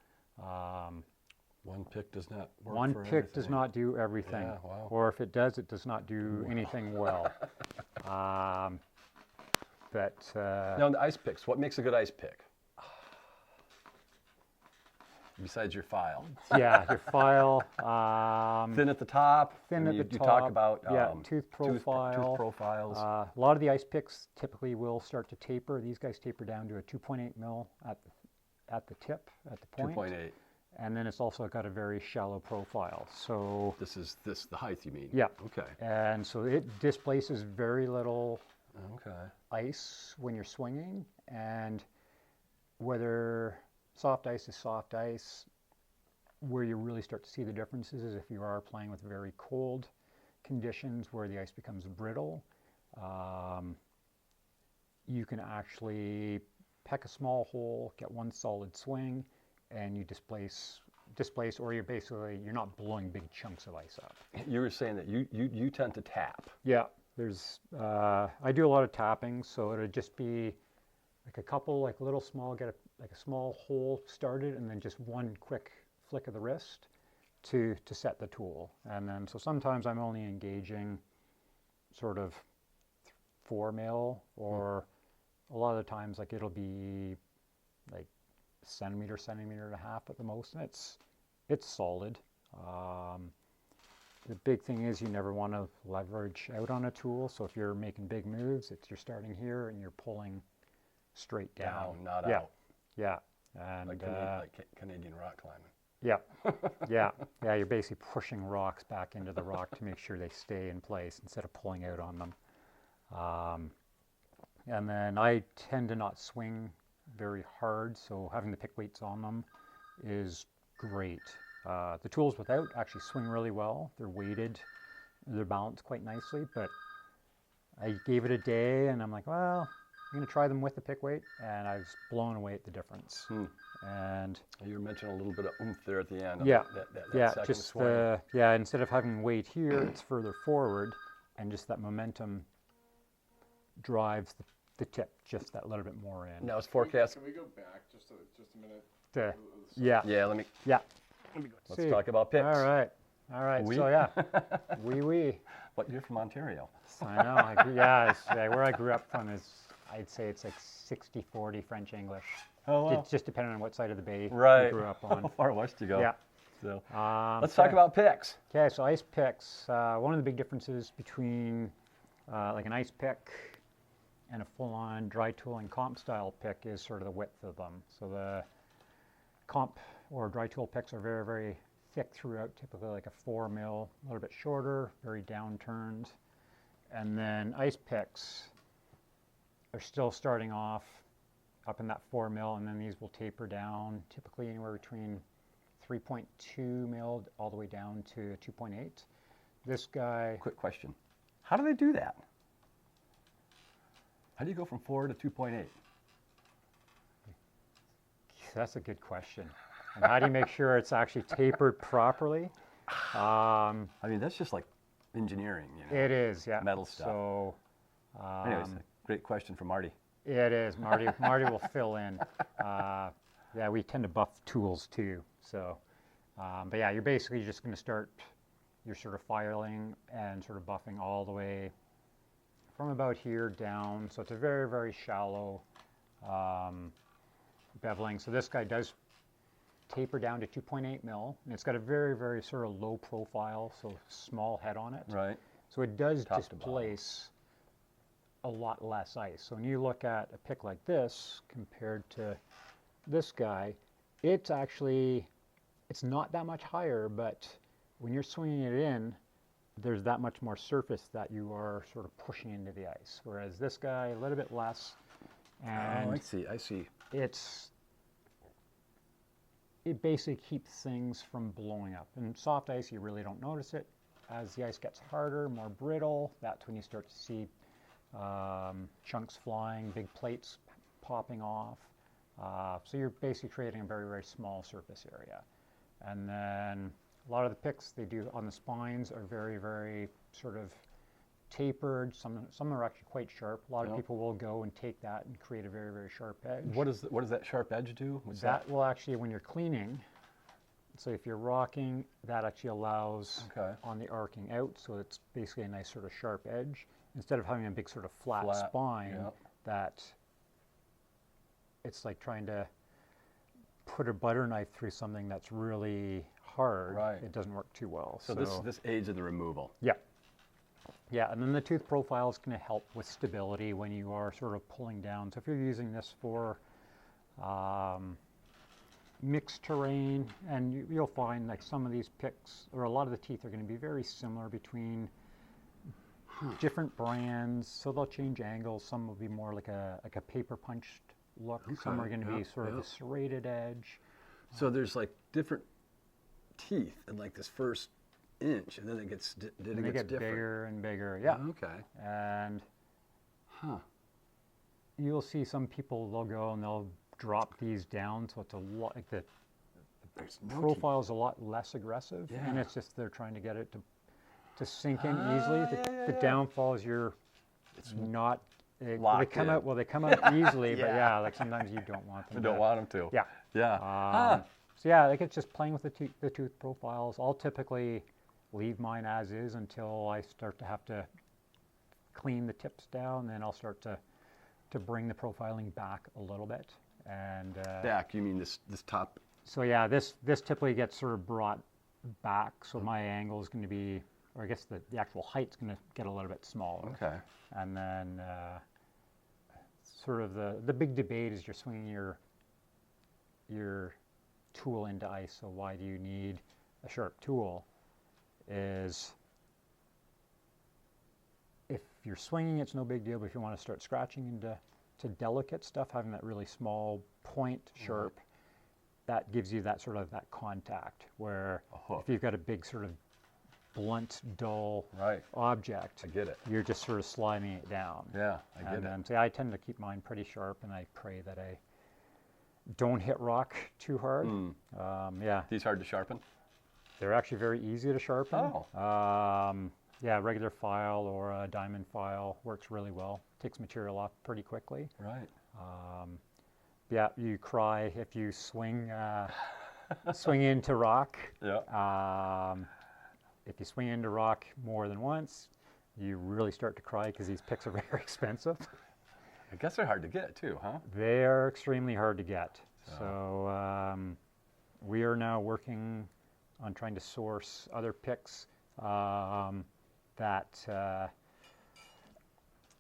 One pick does not work one for pick does everything. not do everything. Yeah, wow. Or if it does, it does not do anything well. But Now, the ice picks, what makes a good ice pick? Besides your file. yeah, your file, Thin at the top. thin and at the you top. talk about yeah, tooth profile. Tooth profiles. A lot of the ice picks typically will start to taper. These guys taper down to a 2.8 mil at the tip, at the point. 2.8. And then it's also got a very shallow profile. So This is the height you mean? yeah, Okay. and so it displaces very little Okay. ice when you're swinging, and whether soft ice is soft ice, where you really start to see the differences is if you are playing with very cold conditions where the ice becomes brittle. You can actually peck a small hole, get one solid swing, and you displace, or you're not blowing big chunks of ice up. You were saying that you tend to tap. Yeah, there's, I do a lot of tapping, so it'd just be like a couple, like little small, get a small hole started, and then just one quick flick of the wrist to set the tool. And then, so sometimes I'm only engaging sort of 4 mil, or a lot of the times, like it'll be like centimeter and a half at the most, and it's solid. The big thing is you never want to leverage out on a tool. So if you're making big moves, you're starting here and you're pulling straight down. Down, not yeah. out. Yeah. And Like Canadian rock climbing. yeah, yeah, yeah. You're basically pushing rocks back into the rock to make sure they stay in place instead of pulling out on them. And then I tend to not swing very hard, so having the pick weights on them is great. The tools without actually swing really well. They're weighted, they're balanced quite nicely, but I gave it a day and I'm like, well, I'm going to try them with the pick weight, and I was blown away at the difference. And you were mentioning a little bit of oomph there at the end. yeah, That second just swing. instead of having weight here, it's further forward, and just that momentum drives the tip just that little bit more in. Now it's forecast. Can we go back just a minute? Yeah. Yeah, let me Yeah. let's talk about picks. All right. Oui. So yeah, oui. But you're from Ontario. I know. Where I grew up from is, I'd say it's like 60-40 French English. Oh, wow. It's just depending on what side of the bay you grew up How on. far west you go. Yeah. So let's talk about picks. Okay, so ice picks. One of the big differences between like an ice pick and a full-on dry tooling comp style pick is sort of the width of them. So the comp or dry tool picks are very, very thick throughout, typically like a 4 mil, a little bit shorter, very downturned. And then ice picks are still starting off up in that 4 mil, and then these will taper down, typically anywhere between 3.2 mil all the way down to 2.8. This guy... Quick question. How do they do that? How do you go from 4 to 2.8? That's a good question. And how do you make sure it's actually tapered properly? I mean, that's just like engineering, you know. It is, yeah. Metal stuff. So, anyways, great question from Marty. it is. Marty will fill in. Yeah, we tend to buff tools too. So, but yeah, you're basically just going to start your sort of filing and sort of buffing all the way from about here down. So it's a very, very shallow beveling. So this guy does taper down to 2.8 mil, and it's got a very, very sort of low profile, so small head on it. Right. So it does Top to bottom. displace a lot less ice. So when you look at a pick like this compared to this guy, it's actually, it's not that much higher, but when you're swinging it in, there's that much more surface that you are sort of pushing into the ice. Whereas this guy, a little bit less, and Oh, I see. it basically keeps things from blowing up. In soft ice, you really don't notice it. As the ice gets harder, more brittle, that's when you start to see chunks flying, big plates popping off. So you're basically creating a very, very small surface area. And then a lot of the picks they do on the spines are very, very sort of tapered. Some are actually quite sharp. A lot of people will go and take that and create a very, very sharp edge. What does that sharp edge do? That will actually, when you're cleaning, so if you're rocking, that actually allows on the arcing out, so it's basically a nice sort of sharp edge. Instead of having a big sort of flat spine, that it's like trying to put a butter knife through something that's really hard. Right. It doesn't work too well. So this aids in the removal. Yeah. Yeah, and then the tooth profile is going to help with stability when you are sort of pulling down. So if you're using this for mixed terrain, and you'll find like some of these picks, or a lot of the teeth are going to be very similar between different brands. So they'll change angles. Some will be more like a paper punched look. Some are going to be sort of a serrated edge. So there's like different teeth in like this first inch, and then it gets They get different. bigger and bigger. Yeah. Okay. And you'll see some people, they'll go and they'll drop these down, so it's a lot like the profile is a lot less aggressive, and it's just they're trying to get it to sink in easily. The downfall is it's not. They come out easily, but like sometimes you don't want them. You don't want them to. Yeah. Yeah. So yeah, like it's just playing with the tooth profiles. I'll typically leave mine as is until I start to have to clean the tips down. Then I'll start to bring the profiling back a little bit. And back, you mean this top? So yeah, this typically gets sort of brought back. So my angle is going to be, or I guess the actual height's going to get a little bit smaller. Okay. And then sort of the big debate is you're swinging your tool into ice. So why do you need a sharp tool? Is if you're swinging, it's no big deal. But if you want to start scratching into delicate stuff, having that really small point sharp, that gives you that sort of that contact. Where if you've got a big sort of blunt, dull object, I get it. You're just sort of sliding it down. Yeah, I get it. See, I tend to keep mine pretty sharp, and I pray that I don't hit rock too hard. Yeah. These hard to sharpen? They're actually very easy to sharpen. Oh. Yeah, regular file or a diamond file works really well. Takes material off pretty quickly. Right. Yeah, you cry if you swing swing into rock. Yeah. If you swing into rock more than once, you really start to cry because these picks are very expensive. I guess they're hard to get too, huh? They are extremely hard to get. So we are now working on trying to source other picks that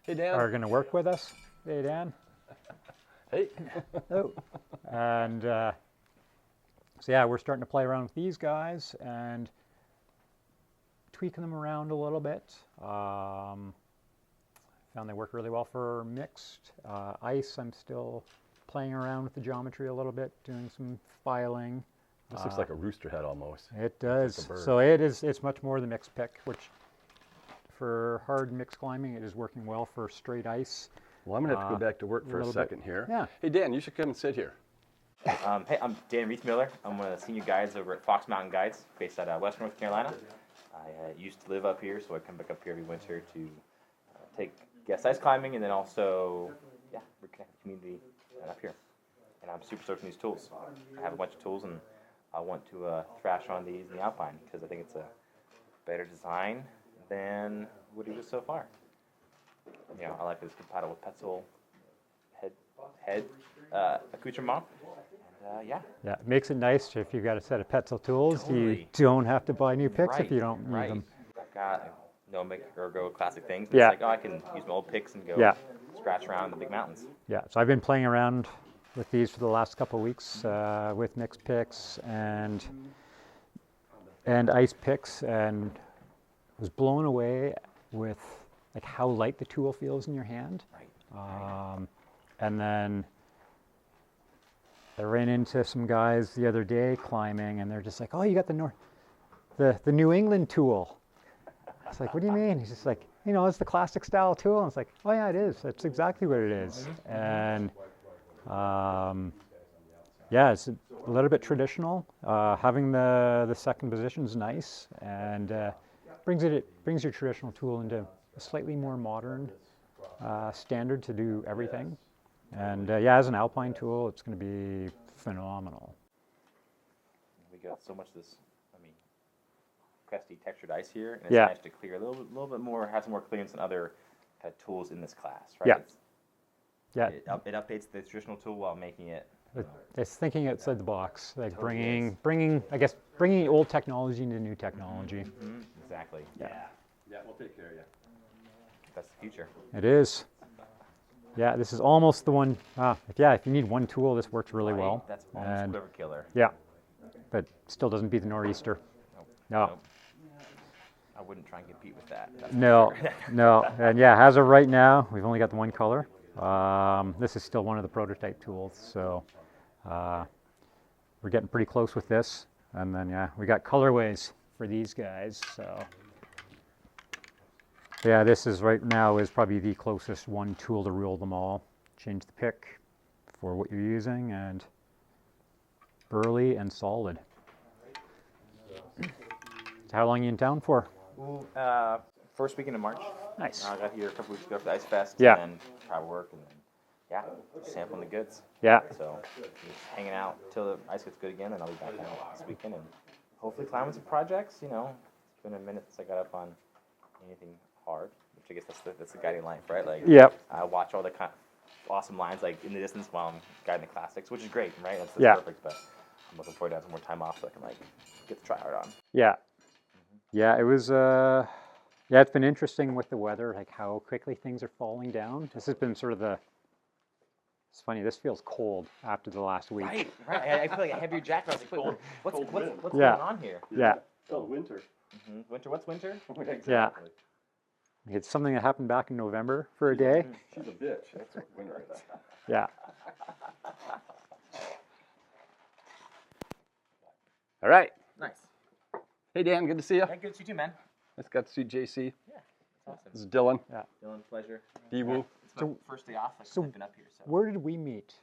Hey, Dan. are going to work with us. Hey, Dan. Hey. Oh. And so yeah, we're starting to play around with these guys and tweaking them around a little bit. Found they work really well for mixed. Ice, I'm still playing around with the geometry a little bit, doing some filing. This looks like a rooster head almost. It does. Like a bird. So it's much more the mixed pick, which for hard mixed climbing, it is working well for straight ice. Well, I'm going to have to go back to work for a little second bit. here. Yeah. Hey, Dan, you should come and sit here. Hey, I'm Dan Riethmuller. I'm one of the senior guides over at Fox Mountain Guides, based out of Western North Carolina. I used to live up here, so I come back up here every winter to take guest ice climbing, and then also, reconnect the community up here. And I'm super stoked on these tools. I have a bunch of tools, and I want to thrash on these in the Alpine because I think it's a better design than what it is so far. You know, I like this compatible with Petzl head accoutrement. And, Yeah, it makes it nice if you've got a set of Petzl tools. Totally. You don't have to buy new picks if you don't need them. I've got no make or go classic things. Yeah. It's like, I can use my old picks and go scratch around the big mountains. Yeah, so I've been playing around with these for the last couple of weeks with mixed picks and ice picks, and was blown away with like how light the tool feels in your hand. Right. And then I ran into some guys the other day climbing, and they're just like, "Oh, you got the New England tool." I was like, "What do you mean?" He's just like, "You know, it's the classic style tool." And it's like, "Oh yeah, it is. That's exactly what it is." And yeah, it's a little bit traditional. Having the second position is nice, and brings your traditional tool into a slightly more modern standard to do everything. And yeah, as an alpine tool, it's going to be phenomenal. We got so much of this, crusty textured ice here, and it's Yeah. nice to clear a little bit more, have some more clearance than other kind of tools in this class, right? Yeah. Yeah, It updates the traditional tool while making it. it's thinking outside the box, like Totally bringing old technology into new technology. Mm-hmm. Exactly. Yeah. Yeah, we'll take care of you. That's the future. It is. Yeah, this is almost the one. If you need one tool, this works really Right, well. That's almost And quiver killer. yeah, but still doesn't beat the Nor'easter. No. Nope. I wouldn't try and compete with that. That's for No, sure. no, and yeah, as of right now, we've only got the one color. This is still one of the prototype tools, so we're getting pretty close with this. And then we got colorways for these guys. So yeah, this is right now is probably the closest one tool to rule them all. Change the pick for what you're using, and burly and solid. So how long are you in town for? First weekend of March. Nice. I got here a couple weeks ago for the Ice Fest. Yeah. And then try work, and then just sampling the goods. Yeah. So just hanging out till the ice gets good again, and I'll be back out this weekend and hopefully climbing some projects. You know, it's been a minute since I got up on anything hard, which I guess that's the guiding life, right? Like, Yep. I watch all the awesome lines like in the distance while I'm guiding the classics, which is great, right? That's Yeah. perfect. But I'm looking forward to having some more time off so I can get the try hard on. Yeah. Yeah, it was it's been interesting with the weather, like how quickly things are falling down. This has been sort of the It's funny, this feels cold after the last week. Right. I feel like a heavier jacket. I was like, wait, what's Yeah. going on here? Yeah. Oh, winter. Winter. What's winter? Exactly. It's something that happened back in November for a day. She's a bitch. That's what winter is. Yeah. All right. Nice. Hey, Dan, good to see you. Yeah, good to see you too, man. It's good to see JC. Yeah, that's This awesome. is Dylan. Dylan, pleasure. Diwoo. It's my first day off. I've been up here. So Where did we meet?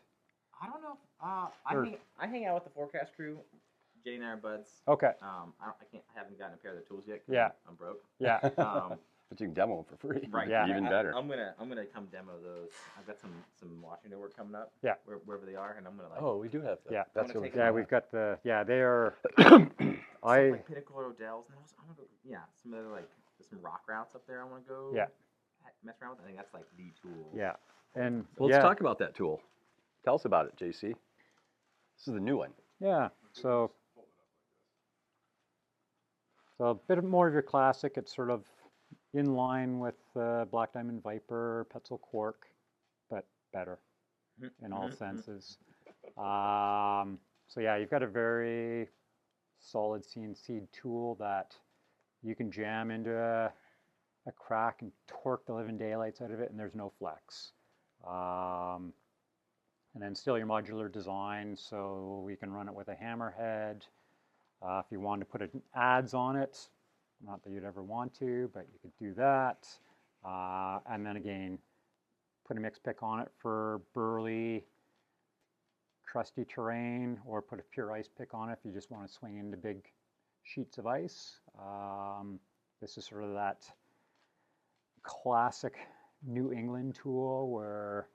I don't know. Or- I hang out with the forecast crew. Jay and I are buds. Okay. I haven't gotten a pair of their tools yet. 'Cause Yeah. I'm broke. Yeah. But you can demo them for free. Right. Yeah. Even better. I'm gonna come demo those. I've got some Washington work coming up. Yeah. Wherever they are, and I'm gonna like. Oh, we do have that. Yeah. That's I'm gonna what take we Yeah, we've got the, they are, I like Pinnacle or Odell's. And I'm gonna go. Some other there's some rock routes up there. I want to go. Yeah. Mess around with. I think that's like the tool. yeah. And Well, let's talk about that tool. Tell us about it, JC. This is the new one. Yeah, so a bit more of your classic. It's sort of in line with Black Diamond Viper, Petzl Quark, but better in all senses. So yeah, you've got a very solid CNC tool that you can jam into a crack and torque the living daylights out of it, and there's no flex. And then still your modular design, so we can run it with a hammerhead. If you wanted to put adze on it, not that you'd ever want to, but you could do that. And then again, put a mixed pick on it for burly, crusty terrain, or put a pure ice pick on it if you just want to swing into big sheets of ice. This is sort of that classic New England tool where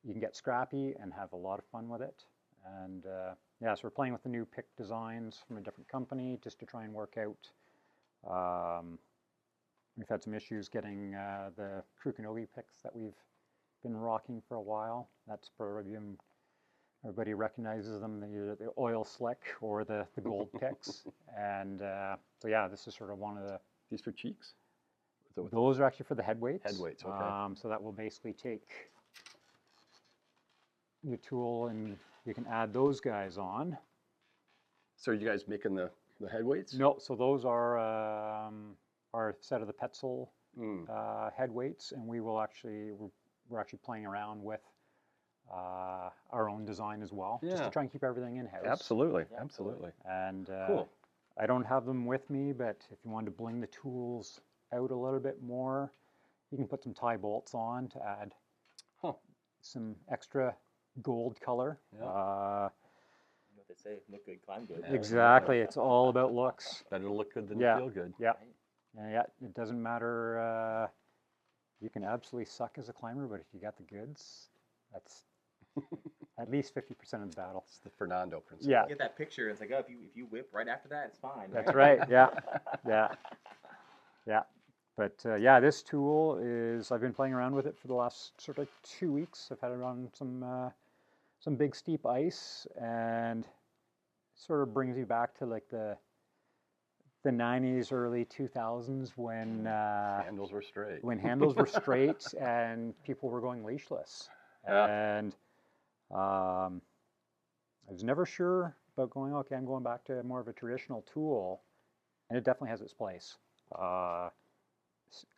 you can get scrappy and have a lot of fun with it. And yeah, so we're playing with the new pick designs from a different company just to try and work out. We've had some issues getting the Krukonogi picks that we've been rocking for a while. That's probably everybody recognizes them, either the oil slick or the gold picks. And so yeah, this is sort of one of the... These for cheeks? Those are actually for the head weights. Head weights, okay. So that will basically take the tool and you can add those guys on. So are you guys making the head weights? No, so those are our set of the Petzl head weights, and we're actually playing around with our own design as well, just to try and keep everything in-house. Absolutely, absolutely. And cool. I don't have them with me, but if you wanted to bling the tools out a little bit more, you can put some tie bolts on to add some extra gold color. You know what they say, look good, climb good. Exactly, it's all about looks. Better look good than Yeah. feel good. Yeah. Yeah, it doesn't matter. You can absolutely suck as a climber, but if you got the goods, that's at least 50% of the battle. It's the Fernando principle. Yeah, You get that picture, it's like, oh, if you whip right after that, it's fine. that's right. Yeah, yeah, yeah. But yeah, this tool is, I've been playing around with it for the last sort of 2 weeks. I've had it on some big steep ice, and sort of brings you back to like the 90s, early 2000s when Handles were straight. when handles were straight and people were going leashless. Yeah. And I was never sure about going, okay, I'm going back to more of a traditional tool, and it definitely has its place.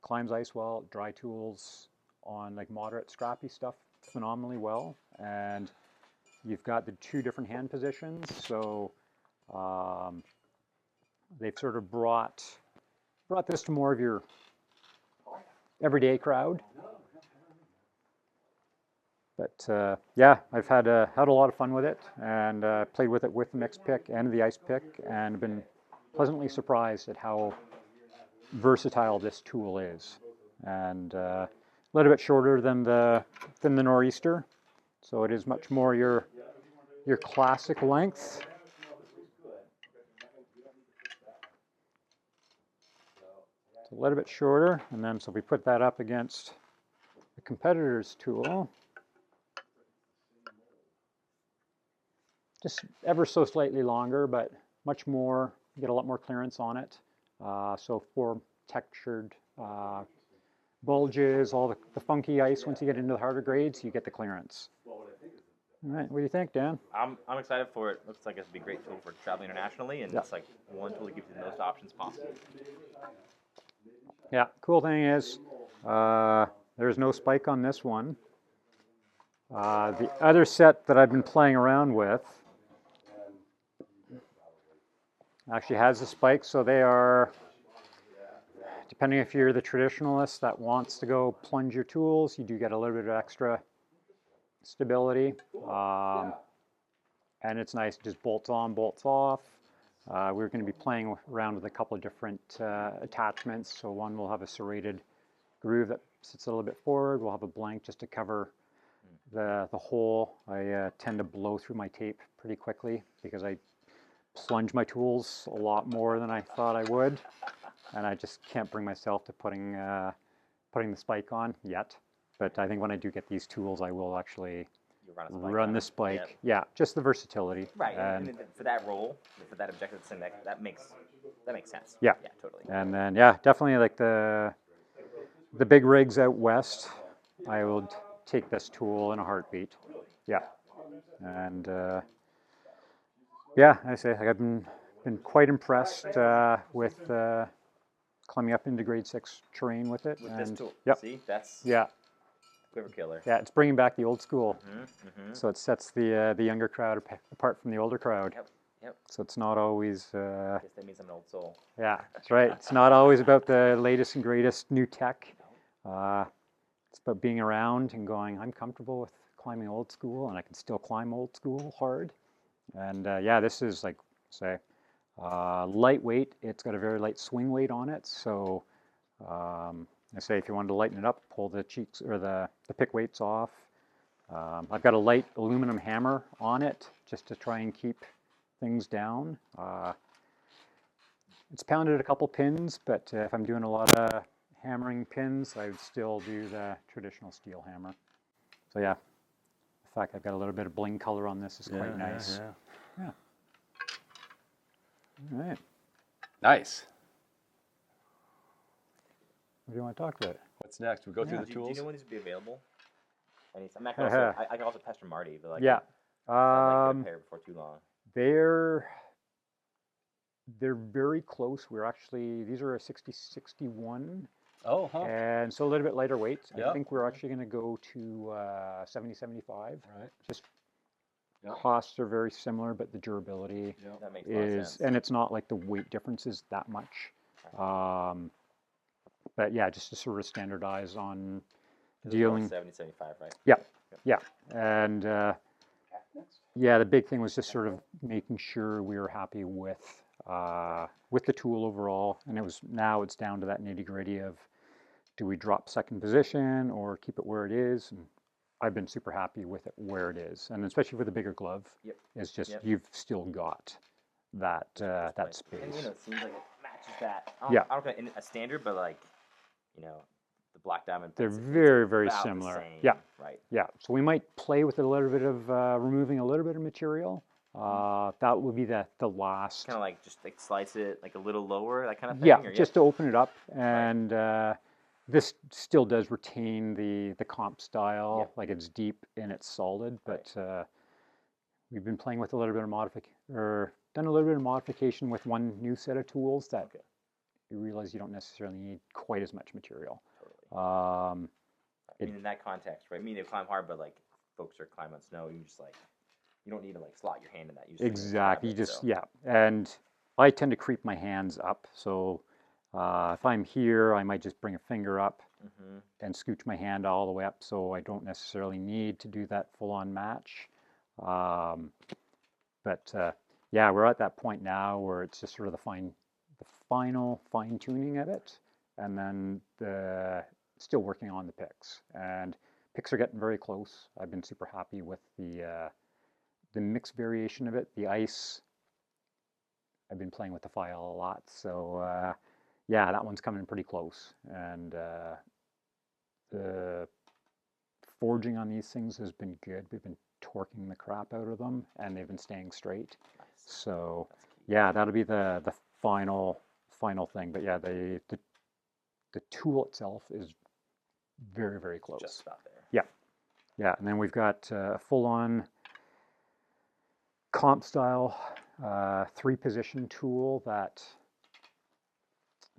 Climbs ice well, dry tools on like moderate scrappy stuff phenomenally well, and you've got the two different hand positions, so they've sort of brought this to more of your everyday crowd. But yeah, I've had a lot of fun with it, and played with it with the mixed pick and the ice pick, and been pleasantly surprised at how versatile this tool is. And a little bit shorter than the Nor'easter, so it is much more your classic length. It's a little bit shorter, and then so if we put that up against the competitor's tool, just ever so slightly longer, but much more, you get a lot more clearance on it. So for textured bulges, all the funky ice, once you get into the harder grades, you get the clearance. All right, what do you think, Dan? I'm excited for it. Looks like it's be a great tool for traveling internationally, and Yeah. it's like one tool that gives you the most options possible. Yeah, cool thing is there's no spike on this one. The other set that I've been playing around with actually has a spike, so they are, depending if you're the traditionalist that wants to go plunge your tools, you do get a little bit of extra stability. And it's nice, just bolts on, bolts off. We're going to be playing around with a couple of different attachments. So one will have a serrated groove that sits a little bit forward. We'll have a blank just to cover the hole. I tend to blow through my tape pretty quickly because I plunge my tools a lot more than I thought I would, and I just can't bring myself to putting the spike on yet. But I think when I do get these tools, I will actually run the spike. Yep. Yeah, just the versatility. Right, and for that role, for that objective thing, that makes sense. Yeah. Yeah, totally. And then definitely like the big rigs out west, I would take this tool in a heartbeat. Yeah, and I say like I've been quite impressed with climbing up into grade 6 terrain with it. With and, this tool, Yep. see, that's quiver killer. Yeah, it's bringing back the old school. Mm-hmm. So it sets the younger crowd apart from the older crowd. Yep. So it's not always. I guess that means I'm an old soul. Yeah, that's right. It's not always about the latest and greatest new tech. It's about being around and going, I'm comfortable with climbing old school, and I can still climb old school hard. And this is like, say, lightweight. It's got a very light swing weight on it. So I say if you wanted to lighten it up, pull the cheeks or the pick weights off. I've got a light aluminum hammer on it just to try and keep things down. It's pounded a couple pins, but if I'm doing a lot of hammering pins, I would still do the traditional steel hammer. So yeah, the fact I've got a little bit of bling color on this is quite nice. Yeah. All right. Nice. What do you want to talk about? What's next? We go through the Do tools. you know when these will be available? I'm not gonna also, I can also pester Marty, but like Yeah. I'd like to get a pair before too long. They're very close. These are a 60-61. Oh, huh. And so a little bit lighter weight. Yeah. I think we're actually going to go to 70-75. Right. Just Yeah. costs are very similar, but the durability That makes a lot of is, sense. and it's not like the weight difference is that much. But yeah, just to sort of standardize on dealing. 70-75, right? Yeah, and the big thing was just sort of making sure we were happy with the tool overall, and now it's down to that nitty-gritty of, do we drop second position or keep it where it is? And I've been super happy with it where it is, and especially with a bigger glove. Yep. It's just Yep. you've still got that that And space. it seems like it matches that. Yeah. I don't know if a standard, but like, the Black Diamond. They're it's very, very about the similar. same, Yeah. Right. Yeah, so we might play with a little bit of removing a little bit of material. That would be the last. Kind of like just like slice it like a little lower, that kind of thing. Yeah, or, just to open it up, and this still does retain the comp style, Yep. like it's deep and it's solid. But we've been playing with a little bit of done a little bit of modification with one new set of tools that you realize you don't necessarily need quite as much material. I mean, in that context, right? I mean, they climb hard, but like folks are climbing on snow, you just like, you don't need to like slot your hand in that. You just Exactly. grab it, so. And I tend to creep my hands up. So if I'm here, I might just bring a finger up and scooch my hand all the way up, so I don't necessarily need to do that full-on match. But we're at that point now where it's just sort of the final fine-tuning of it, and then still working on the picks. And picks are getting very close. I've been super happy with the mixed variation of it. The ice, I've been playing with the file a lot, so that one's coming pretty close. And the forging on these things has been good. We've been torquing the crap out of them, and they've been staying straight. Nice. So that'll be the final thing. But yeah, the tool itself is very, very close. Just about there. Yeah, and then we've got a full-on comp style 3-position tool that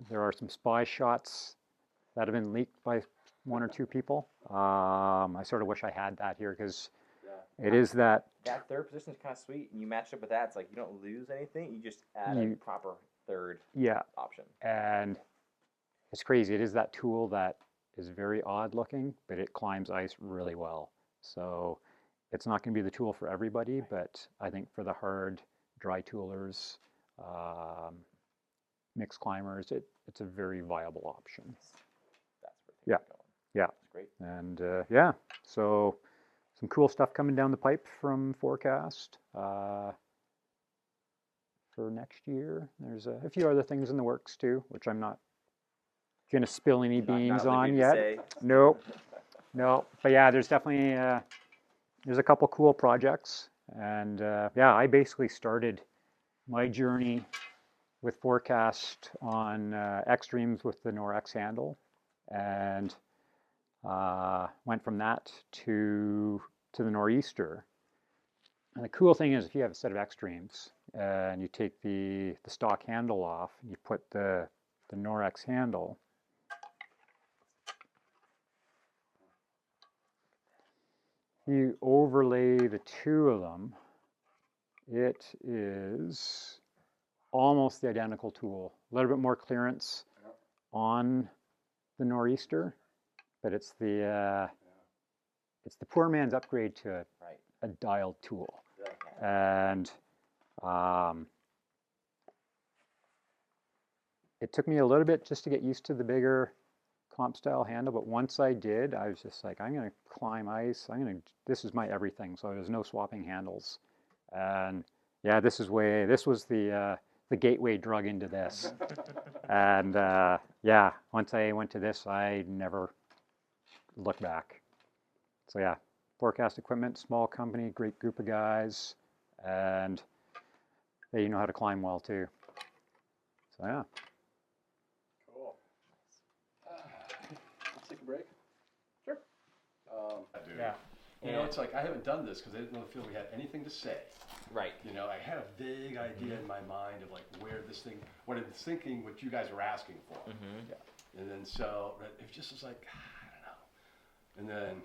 there are some spy shots that have been leaked by 1 or 2 people. I sort of wish I had that here because it is that. That third position is kind of sweet, and you match up with that. It's like you don't lose anything. You just add a proper third option. And it's crazy. It is that tool that is very odd looking, but it climbs ice really well. So it's not going to be the tool for everybody, but I think for the hard dry toolers, mixed climbers, it's a very viable option. That's where things are going. Yeah. That's great. And so some cool stuff coming down the pipe from Forecast for next year. There's a few other things in the works too, which I'm not going to spill any beans on yet. Nope. No, but yeah, there's definitely there's a couple cool projects, and I basically started my journey with Forecast on extremes with the Norex handle, and went from that to the Nor'easter. And the cool thing is, if you have a set of extremes and you take the stock handle off, you put the Norex handle. You overlay the 2 of them, it is almost the identical tool. A little bit more clearance on the Nor'easter, but it's the poor man's upgrade to a dialed tool. And it took me a little bit just to get used to the bigger comp style handle, but once I did, I was just like, I'm going to climb ice. This is my everything. So there's no swapping handles. And yeah, this was the gateway drug into this. And once I went to this, I never looked back. So yeah, Forecast equipment, small company, great group of guys, and they know how to climb well too. So yeah. Cool. Let's take a break. Sure. Yeah. You know, it's like I haven't done this because I didn't really feel we had anything to say. Right. You know, I had a vague idea in my mind of like where this thing, what I was thinking, what you guys were asking for. Mm-hmm. Yeah. And then so it just was like, I don't know. And then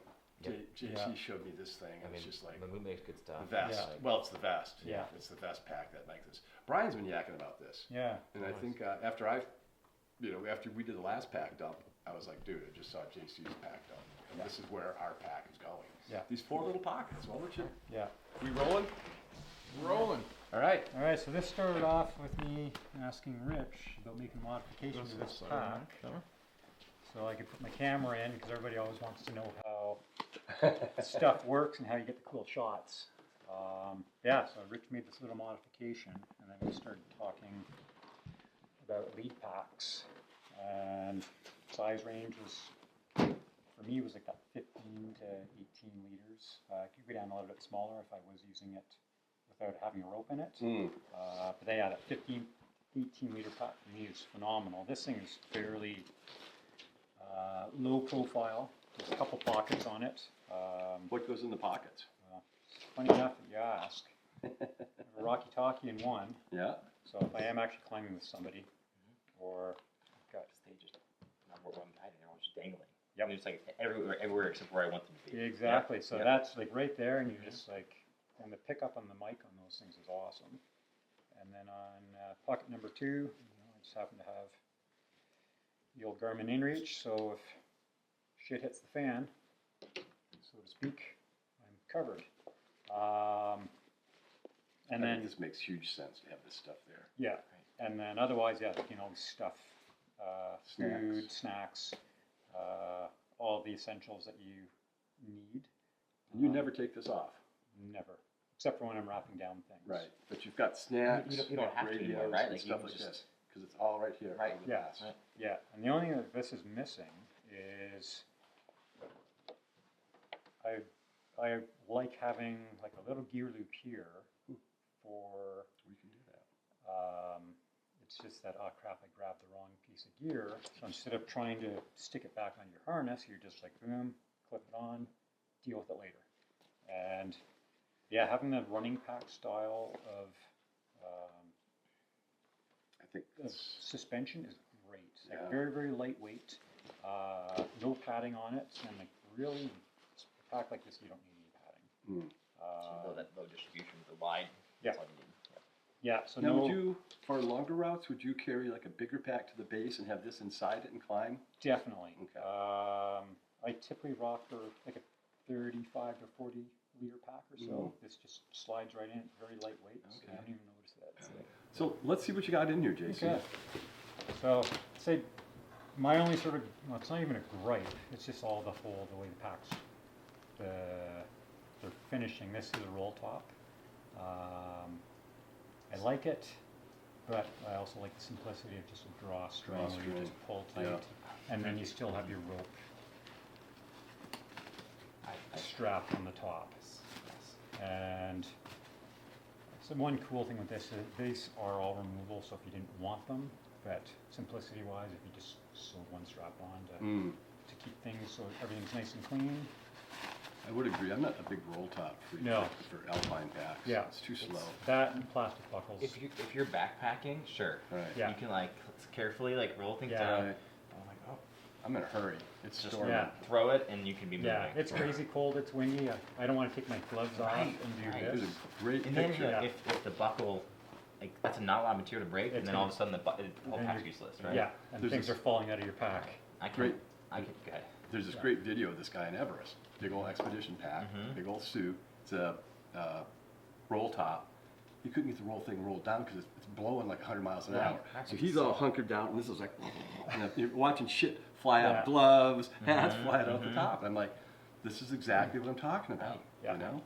JC showed me this thing, and it's just like the moon makes good stuff. the vest. Yeah. Well, it's the vest. Yeah. It's the vest pack that makes this. Brian's been yakking about this. Yeah. And I think after we did the last pack dump, I was like, dude, I just saw JC's pack dump, and this is where our pack is going. Yeah. These 4 little pockets. Why don't you? Yeah. We rolling? Rolling. All right. All right, so this started off with me asking Rich about making modifications to this pack. So I could put my camera in, because everybody always wants to know how stuff works and how you get the cool shots. So Rich made this little modification, and then we started talking about lead packs. And size range was, for me, was like that 15 to 18 liters. It could go down a little bit smaller if I was using it without having a rope in it. But then, that 15, 18 liter pack for me is phenomenal. This thing is fairly low profile. There's a couple pockets on it. What goes in the pockets? Funny enough that you ask. I have a Rocky Talkie in one. Yeah. So if I am actually climbing with somebody, or got They just number one guy, and they're all just dangling. Yep. They're just like everywhere except where I want them to be. exactly. So Yep. that's like right there, and you just like, and the pickup on the mic on those things is awesome. And then on pocket number 2, I just happen to have the old Garmin InReach, so if shit hits the fan, so to speak, I'm covered. And I then think this makes huge sense to have this stuff there. yeah, and then otherwise, stuff, food, snacks, all the essentials that you need. And you never take this off. Never, except for when I'm wrapping down things. Right. But you've got snacks, You don't have to radios, anymore, right? and Like, you stuff can like just- this. Because it's all right here. Right. on the Yeah. vest. Yeah, and the only thing that this is missing is I like having like a little gear loop here for. We can do that. It's just that, oh crap, I grabbed the wrong piece of gear. So instead of trying to stick it back on your harness, you're just like boom, clip it on, deal with it later. And Yeah, having that running pack style I think of suspension is great. Like Yeah. very, very lightweight, no padding on it, and like really, a pack like this, you don't need any padding. So that low distribution with the wide. Yeah. That's all you need. Yeah, so now, no, would you, for longer routes, would you carry like a bigger pack to the base and have this inside it and climb? definitely. Okay. I typically rock for like a 35 to 40 liter pack or so. This just slides right in, very lightweight, so you Okay. don't even notice that. So let's see what you got in here, Jason. Okay. So, say my only sort of, well, it's not even a gripe, it's just all the way the packs, they're finishing. This is a roll top. I like it, but I also like the simplicity of just a drawstring where you just pull tight, Yeah. and then you still have your rope strapped on the top. And so one cool thing with this is these are all removable, so if you didn't want them, but simplicity wise, if you just sew one strap on to keep things so everything's nice and clean. I would agree. I'm not a big roll top freak No. for alpine packs. Yeah. It's too slow. That and plastic buckles. If you're backpacking, sure. Right. Yeah. You can like carefully like roll things Yeah. down. Right. I'm like, oh, I'm in a hurry. It's just storming. Yeah. throw it and you can be moving. Yeah, it's crazy cold, it's windy. I don't want to take my gloves off Right, and do right. There's this. a great And then picture. Yeah. if the buckle, like that's not a lot of material to break, It's and then all of a gonna- sudden the whole then pack's you're- useless, right? Yeah, and There's things this- are falling out of your pack. I can. Great. I can. Go ahead. There's this great video of this guy in Everest. Big old expedition pack, big old suit. It's a roll top. He couldn't get the roll thing rolled down because it's blowing like 100 miles an Right. hour. That's So he's all insane. hunkered down, and this is like, and you're watching shit fly Yeah. out, gloves, hats fly out the top. I'm like, this is exactly what I'm talking about. Yeah. You know?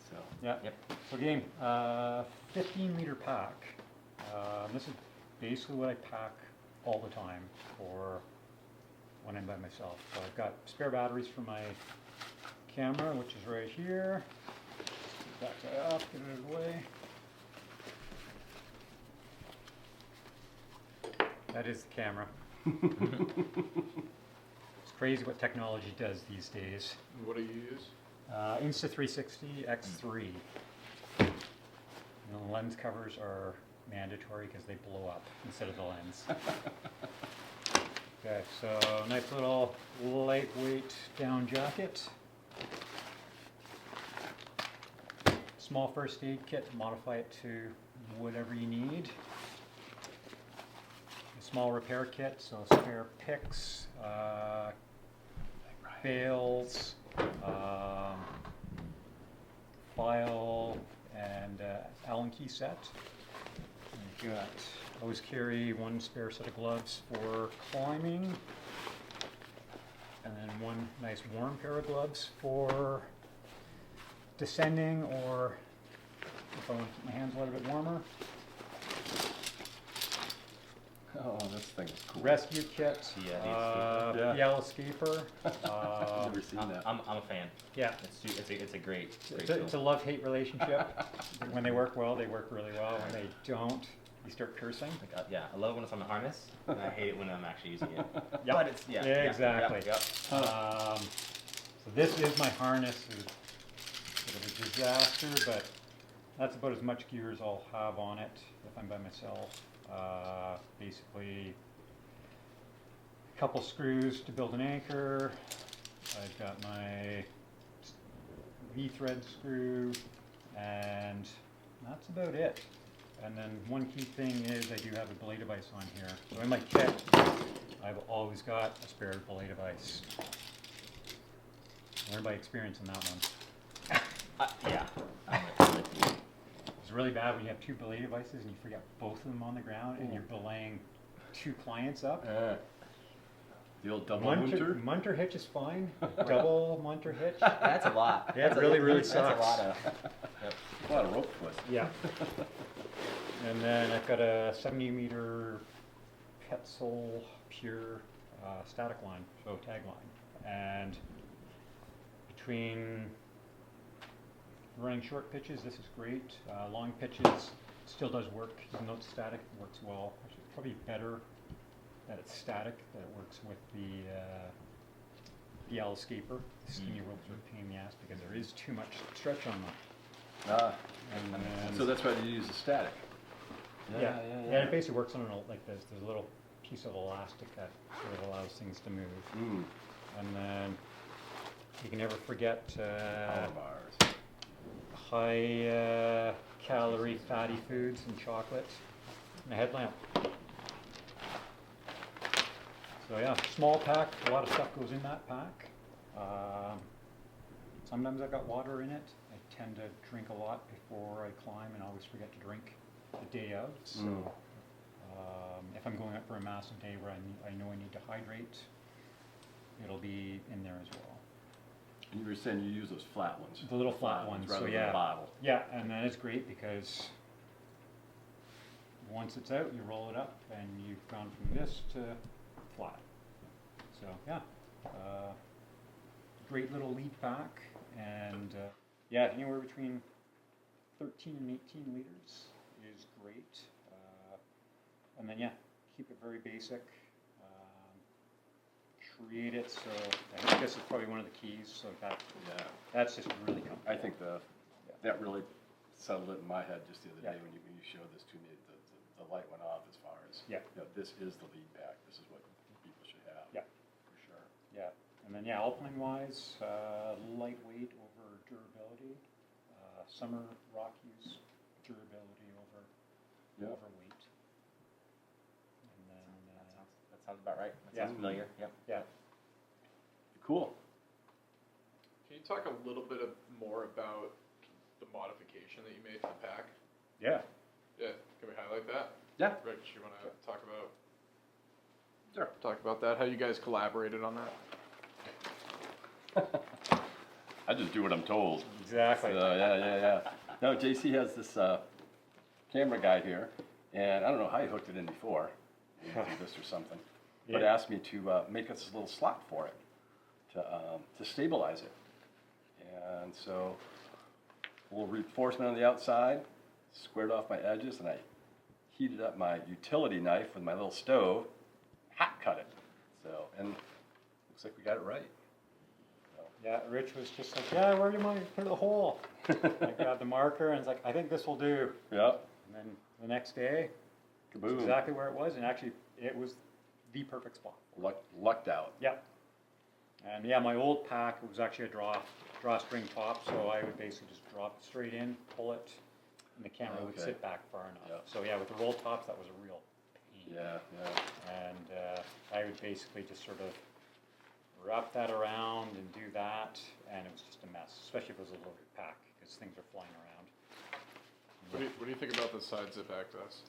So Yeah. Yep. So game, 15 meter pack. This is basically what I pack all the time for when I'm by myself. So I've got spare batteries for my camera, which is right here. Back that up, get it out of the way. That is the camera. It's crazy what technology does these days. What do you use? Insta360 X3. And the lens covers are mandatory because they blow up instead of the lens. Okay, so nice little lightweight down jacket. Small first aid kit, modify it to whatever you need. A small repair kit, so spare picks, bales, file, and Allen key set. We've got, always carry one spare set of gloves for climbing, and then one nice warm pair of gloves for descending, or if I want to keep my hands a little bit warmer. oh, this thing is cool. Rescue kit, Yeah, Yeah. the escaper. I've never seen that. I'm a fan. Yeah, It's a great it's a tool. love-hate relationship. When they work well, they work really well. When they don't, you start cursing. Like, yeah, I love it when it's on the harness, and I hate it when I'm actually using it. Yep. But it's Yeah, exactly. Yep. So this is my harness. It's a bit of a disaster, but that's about as much gear as I'll have on it if I'm by myself. Basically, a couple screws to build an anchor. I've got my V-thread screw, and that's about it. And then one key thing is I do have a belay device on here. So in my kit, I've always got a spare belay device. Learn by experience in that one. Yeah. It's really bad when you have two belay devices and you forget both of them on the ground and you're belaying two clients up. The old double munter. Munter hitch is fine. Double munter hitch. That's a lot. Yeah, it really That's sucks. a lot of. A lot of rope twist. Yeah. And then I've got a 70-meter Petzl pure static line, so tag line. And between running short pitches, this is great. Long pitches still does work, even though it's static, it works well. Actually, it's probably better that it's static, that it works with the escaper. The skinny ropes are a pain in the ass because there is too much stretch on them. And then, So that's why you use the static. yeah, it basically works on like this. There's a little piece of elastic that sort of allows things to move. Mm. And then you can never forget Power bars. high calorie fatty foods and chocolate and a headlamp. So yeah, small pack, a lot of stuff goes in that pack. Sometimes I've got water in it. I tend to drink a lot before I climb and always forget to drink the day of. So if I'm going up for a massive day where I know I need to hydrate, it'll be in there as well. And you were saying you use those flat ones. The little flat ones, rather so than yeah. the bottle. Yeah, and that is great because once it's out, you roll it up and you've gone from this to flat. So yeah, great little lead pack, and yeah, anywhere between 13 and 18 liters is great. And then yeah, keep it very basic. Create it so I think this is probably one of the keys. So that's just really comfortable. I think that really settled it in my head just the other day when you showed this to me. The light went off as far as this is the lead pack. This is what people should have. Yeah, for sure. Yeah, and then alpine wise, lightweight over durability. Summer Rockies durability over weight. And then That sounds about right. That sounds familiar. Yep. Yeah. Cool. Can you talk a little bit more about the modification that you made to the pack? Yeah. Yeah, can we highlight that? Yeah. Rich, you want to talk about that? How you guys collaborated on that? I just do what I'm told. Exactly. Yeah. No, JC has this camera guy here, and I don't know how he hooked it in before, maybe this or something, but asked me to make us a little slot for it to stabilize it. And so a little reinforcement on the outside, squared off my edges, and I heated up my utility knife with my little stove, hot cut it. So, and looks like we got it right. Yeah, Rich was just like, where do you want me to put the hole? I grabbed the marker and it's like, I think this will do. Yeah. And then the next day, Kaboom. exactly where it was, and actually it was the perfect spot. Lucked out. Yep. And my old pack was actually a drawstring top, so I would basically just drop it straight in, pull it, and the camera would sit back far enough. Yep. So with the roll tops, that was a real pain. Yeah. And I would basically just sort of wrap that around and do that, and it was just a mess, especially if it was a loaded pack, because things are flying around. What do you think about the side zip access?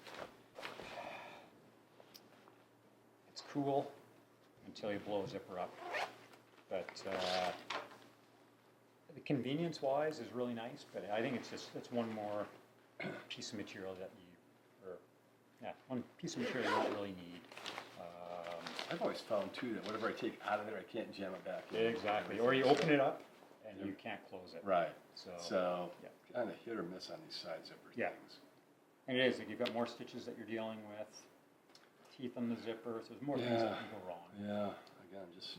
It's cool until you blow a zipper up, but the convenience-wise is really nice, but I think it's one more piece of material one piece of material you don't really need. I've always found too that whatever I take out of there, I can't jam it back in. Exactly, or you open it up and you can't close it. Right. So kind of hit or miss on these side zipper things. And it is, like you've got more stitches that you're dealing with, teeth on the zipper, so there's more things that can go wrong. Yeah, again, just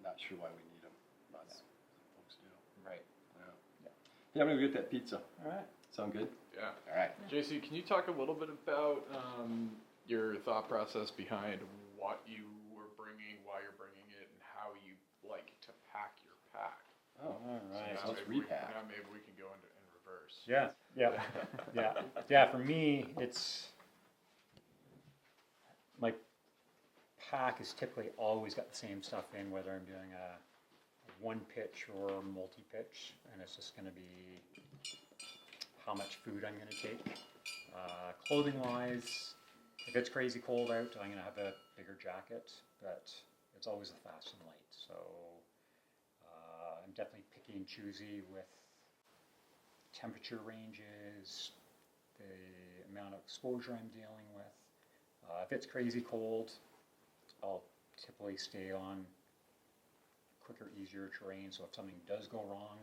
not sure why we need them, but some folks do. Right. Yeah, I'm going to get that pizza. All right. Sound good? Yeah. All right. JC, can you talk a little bit about your thought process behind what you were bringing, why you're bringing it, and how you like to pack your pack? Oh, all right. So let's repack. Now maybe we can go in reverse. Yeah. For me, it's my pack is typically always got the same stuff in, whether I'm doing a one pitch or multi-pitch, and it's just going to be how much food I'm going to take. Clothing-wise, if it's crazy cold out, I'm going to have a bigger jacket, but it's always the fast and light. So I'm definitely picky and choosy with temperature ranges, the amount of exposure I'm dealing with. If it's crazy cold, I'll typically stay on quicker, easier terrain. So if something does go wrong,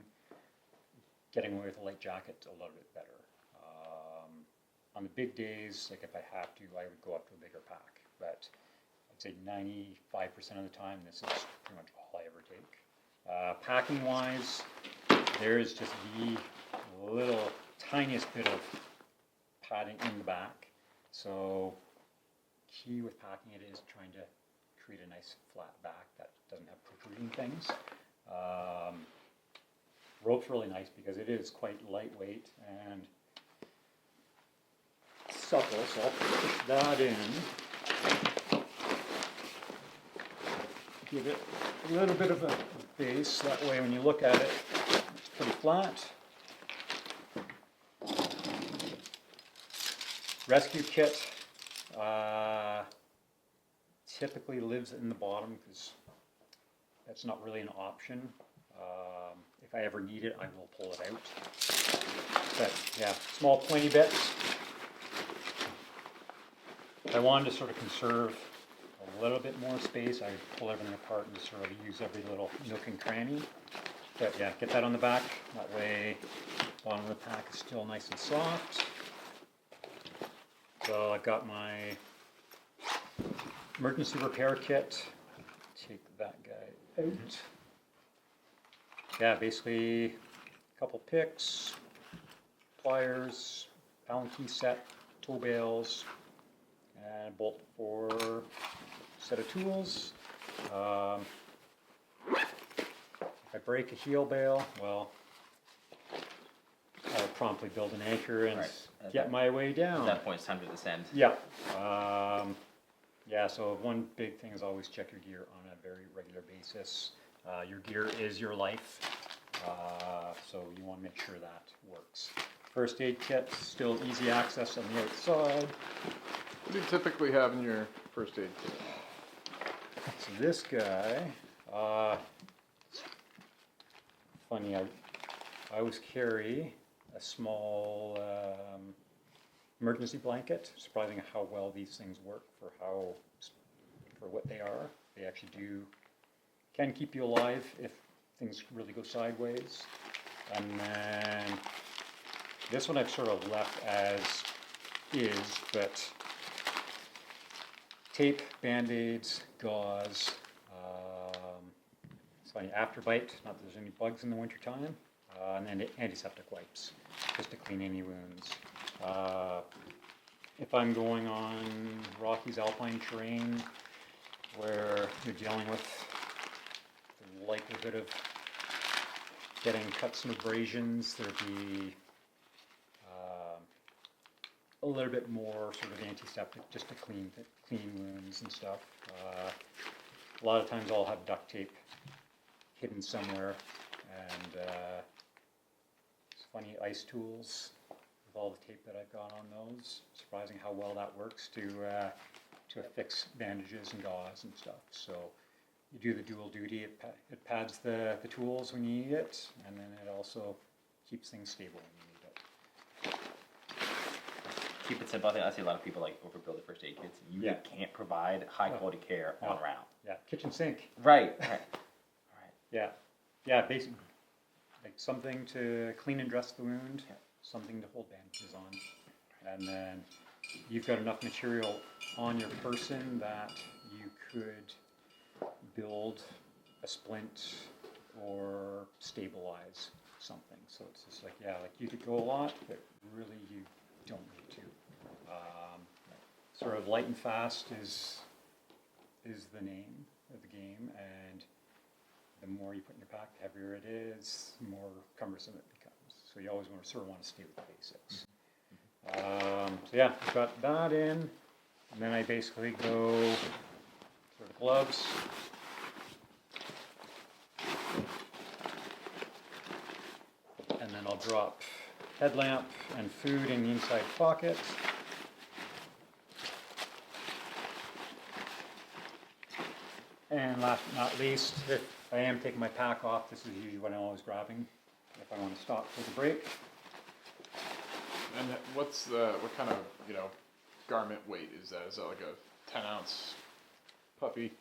getting away with a light jacket a little bit better. On the big days, like if I have to, I would go up to a bigger pack. But I'd say 95% of the time, this is pretty much all I ever take. Packing wise, there is just the a little tiniest bit of padding in the back. So key with packing it is trying to create a nice flat back that doesn't have protruding things. Rope's really nice because it is quite lightweight and supple, so I'll push that in. Give it a little bit of a base, that way when you look at it, it's pretty flat. Rescue kit typically lives in the bottom because that's not really an option. If I ever need it, I will pull it out. But yeah, small pointy bits. If I wanted to sort of conserve a little bit more space, I would pull everything apart and sort of use every little nook and cranny. But yeah, get that on the back. That way, bottom of the pack is still nice and soft. So I've got my emergency repair kit. Take that guy out. Yeah, basically a couple picks, pliers, Allen key set, tow bales, and a bolt for a set of tools. If I break a heel bale, well, I'll promptly build an anchor and get my way down. At that point, it's time to descend. Yeah. Yeah, so one big thing is always check your gear on a very regular basis. Your gear is your life, so you want to make sure that works. First aid kit, still easy access on the outside. What do you typically have in your first aid kit? So this guy, funny, I always carry a small emergency blanket. Surprising how well these things work for what they are. They actually can keep you alive if things really go sideways. And then this one I've sort of left as is, but tape, band-aids, gauze, so afterbite, not that there's any bugs in the winter time, and then antiseptic wipes, just to clean any wounds. If I'm going on Rockies alpine terrain, where you're dealing with the likelihood of getting cuts and abrasions, there'd be a little bit more sort of antiseptic just to clean wounds and stuff. A lot of times I'll have duct tape hidden somewhere, and it's funny, icetools with all the tape that I've got on those. Surprising how well that works to affix bandages and gauze and stuff. So you do the dual duty. It pads the tools when you need it, and then it also keeps things stable when you need it. Keep it simple. I think I see a lot of people like overbuild their first aid kits. You can't provide high quality care all around. Yeah, kitchen sink. Right. Yeah, basically, like something to clean and dress the wound, something to hold bandages on, and then you've got enough material on your person that you could build a splint or stabilize something. So it's just like, like you could go a lot, but really you don't need to. Sort of light and fast is the name of the game, and the more you put in your pack, the heavier it is, the more cumbersome it becomes. So you always want to stay with the basics. So yeah, I've got that in, and then I basically go sort of gloves. And then I'll drop headlamp and food in the inside pocket. And last but not least, if I am taking my pack off, this is usually what I'm always grabbing if I want to stop for the break. And what kind of, garment weight is that? Is that like a 10-ounce puppy?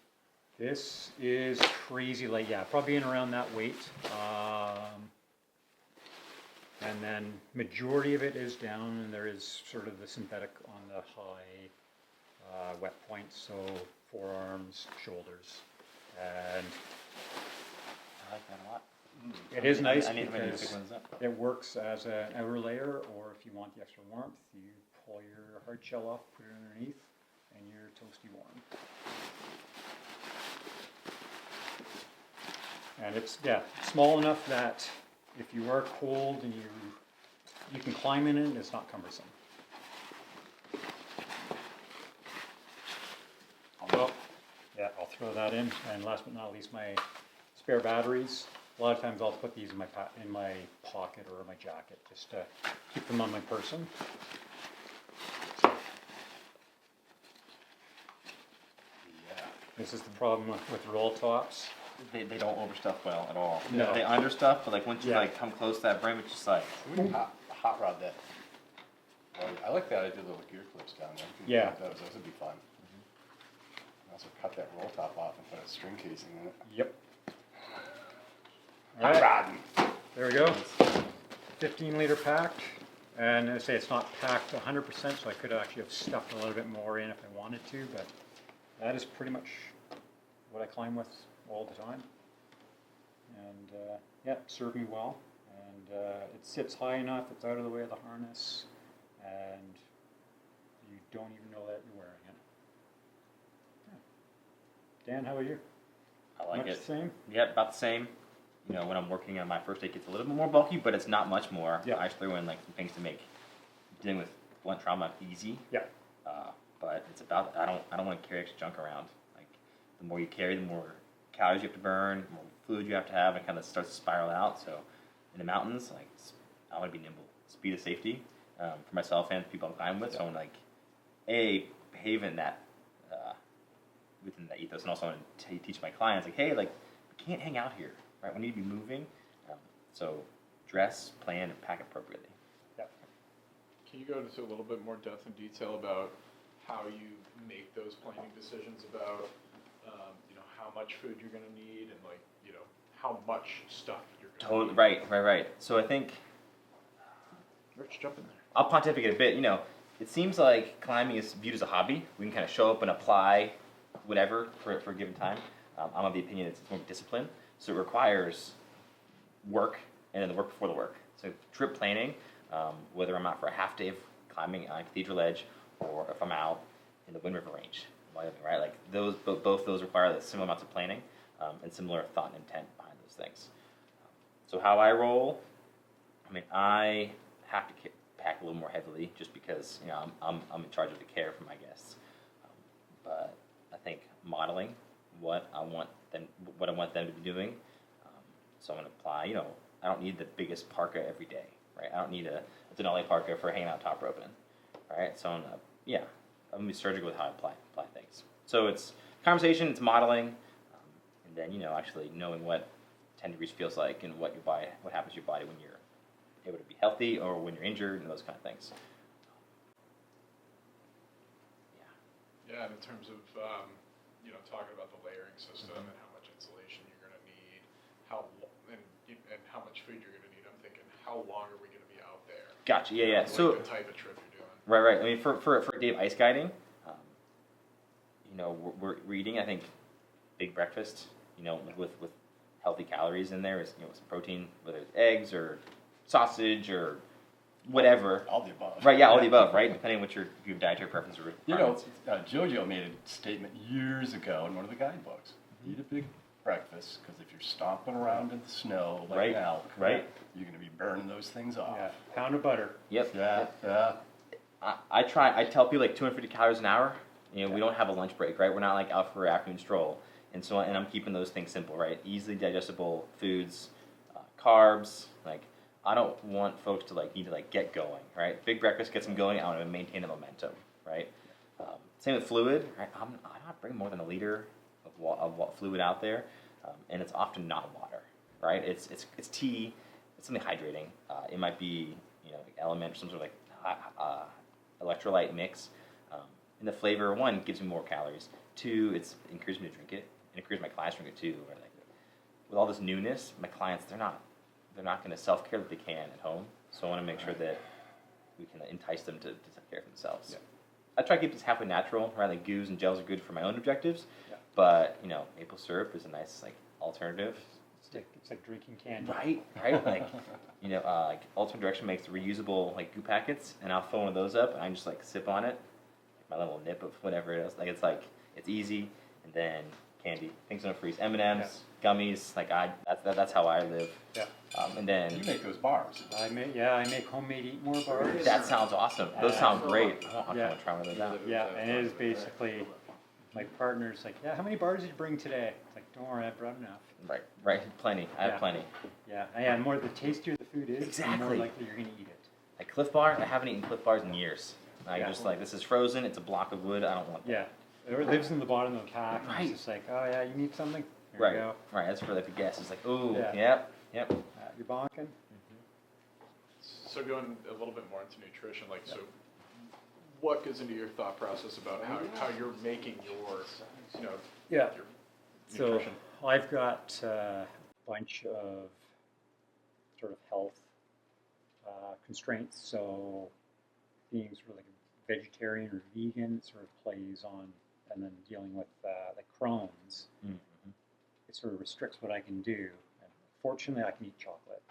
This is crazy light, probably in around that weight. And then majority of it is down, and there is sort of the synthetic on the high wet points, so forearms, shoulders, and I like that a lot. It is nice I need to because pick ones up. it works as an outer layer, or if you want the extra warmth, you pull your hard shell off, put it underneath, and you're toasty warm. And it's small enough that if you are cold and you can climb in it, it's not cumbersome. Well, I'll throw that in. And last but not least, my spare batteries. A lot of times I'll put these in my pocket or my jacket just to keep them on my person. This is the problem with roll tops. They don't overstuff well at all. No. They understuff, but like once you Yeah. like come close to that brim, it's just like Hot rod that. Well, I like that. I did little gear clips down there. Yeah. Those would be fun. Also cut that roll top off and put a string casing in it. Yep. Hot Alright, rod. there we go. 15-liter pack. And I say it's not packed 100%, so I could actually have stuffed a little bit more in if I wanted to, but that is pretty much what I climb with all the time. And it served me well. And it sits high enough, it's out of the way of the harness, and you don't even know that you're wearing it. Yeah. Dan, how about you? I like Much it. the same? Yeah, about the same. You know, when I'm working on my first aid, it's a little bit more bulky, but it's not much more. Yeah. I just throw in like some things to make dealing with blunt trauma easy. Yeah. But it's about I don't want to carry extra junk around. Like the more you carry, the more calories you have to burn, the more fluid you have to have, and kind of starts to spiral out. So in the mountains, like I want to be nimble. Speed is safety for myself and the people I'm climbing with. So I want to behave in that within that ethos, and also want to teach my clients like, hey, like we can't hang out here, right? We need to be moving. So dress, plan, and pack appropriately. Can you go into a little bit more depth and detail about how you make those planning decisions about, how much food you're going to need and how much stuff you're going to need? Right. So I think Rich, jump in there. I'll pontificate a bit. It seems like climbing is viewed as a hobby. We can kind of show up and apply whatever for a given time. I'm of the opinion it's more discipline, so it requires work and then the work before the work. So trip planning, whether I'm out for a half day of climbing on Cathedral Edge or if I'm out in the Wind River Range, Wyoming, right? Like both those require the similar amounts of planning and similar thought and intent behind those things. So how I roll, I have to pack a little more heavily just because I'm in charge of the care for my guests. But I think modeling what I want them to be doing. So I'm going to apply. I don't need the biggest parka every day, right? I don't need a Denali parka for hanging out top roping, right? So I'm gonna be surgical with how I apply things. So it's conversation, it's modeling, and then actually knowing what 10 degrees feels like and what happens to your body when you're able to be healthy or when you're injured and those kind of things. Yeah, and in terms of talking about the layering system and how much insulation you're going to need, and how much food you're going to need, I'm thinking, how long are we going to be out there? Gotcha. Yeah. Like So the type of trip you're doing. right. I mean, for a day of ice guiding, we're eating. I think big breakfast. With healthy calories in there is some protein, whether it's eggs or sausage or whatever. All the above. Right. Yeah, all the above. Right, depending on what your dietary preference or requirements. JoJo made a statement years ago in one of the guidebooks. Eat a big breakfast, because if you're stomping around in the snow like Right, an elk, right. you're going to be burning those things off. Yeah, pound of butter. Yep. Yeah. I tell people like 250 calories an hour. We don't have a lunch break, right? We're not like out for an afternoon stroll. And I'm keeping those things simple, right? Easily digestible foods, carbs. Like, I don't want folks to need to get going, right? Big breakfast gets them going. I want to maintain the momentum, right? Same with fluid, right? I don't bring more than a liter of fluid out there, and it's often not water, right? It's tea. It's something hydrating. It might be element or some sort of electrolyte mix. And the flavor, one, gives me more calories. Two, it encourages me to drink it. It encourages my clients to drink it too. Where, with all this newness, my clients they're not going to self-care like they can at home. So I want to make sure that we can entice them to self-care for themselves. Yeah. I try to keep this halfway natural, right? Like goos and gels are good for my own objectives, Yeah. but maple syrup is a nice alternative. It's It's like drinking candy. Right. Like, like Ultimate Direction makes reusable like goo packets, and I'll fill one of those up, and I just like sip on it, my little nip of whatever it is. Like it's easy, and then candy, things don't freeze. M&Ms, gummies. Like that's how I live. Yeah. And then You make those bars. I make homemade Eat More bars. that sounds awesome. Those sound great. I want Yeah. to try one of those out. Yeah, and it is basically, my partner's like, yeah, how many bars did you bring today? It's like, don't worry, I brought enough. Right. Plenty. I have Yeah. plenty. Yeah, and more the tastier the food is, the more Exactly. likely you're going to eat it. Like Cliff Bar, I haven't eaten Cliff Bars in years. I Yeah. just like, this is frozen. It's a block of wood. I don't want that. Yeah, it lives in the bottom of the pack. Right. It's just like, oh yeah, you need something? Here Right. you go. Right. That's for like the guests. It's like, ooh, Yeah. yep. You're bonking. So going a little bit more into nutrition, like so, what goes into your thought process about how you're making your, Yeah. your So nutrition? I've got a bunch of sort of health constraints. So being sort of like a vegetarian or vegan sort of plays on, and then dealing with like Crohn's, it sort of restricts what I can do. And fortunately, I can eat chocolate,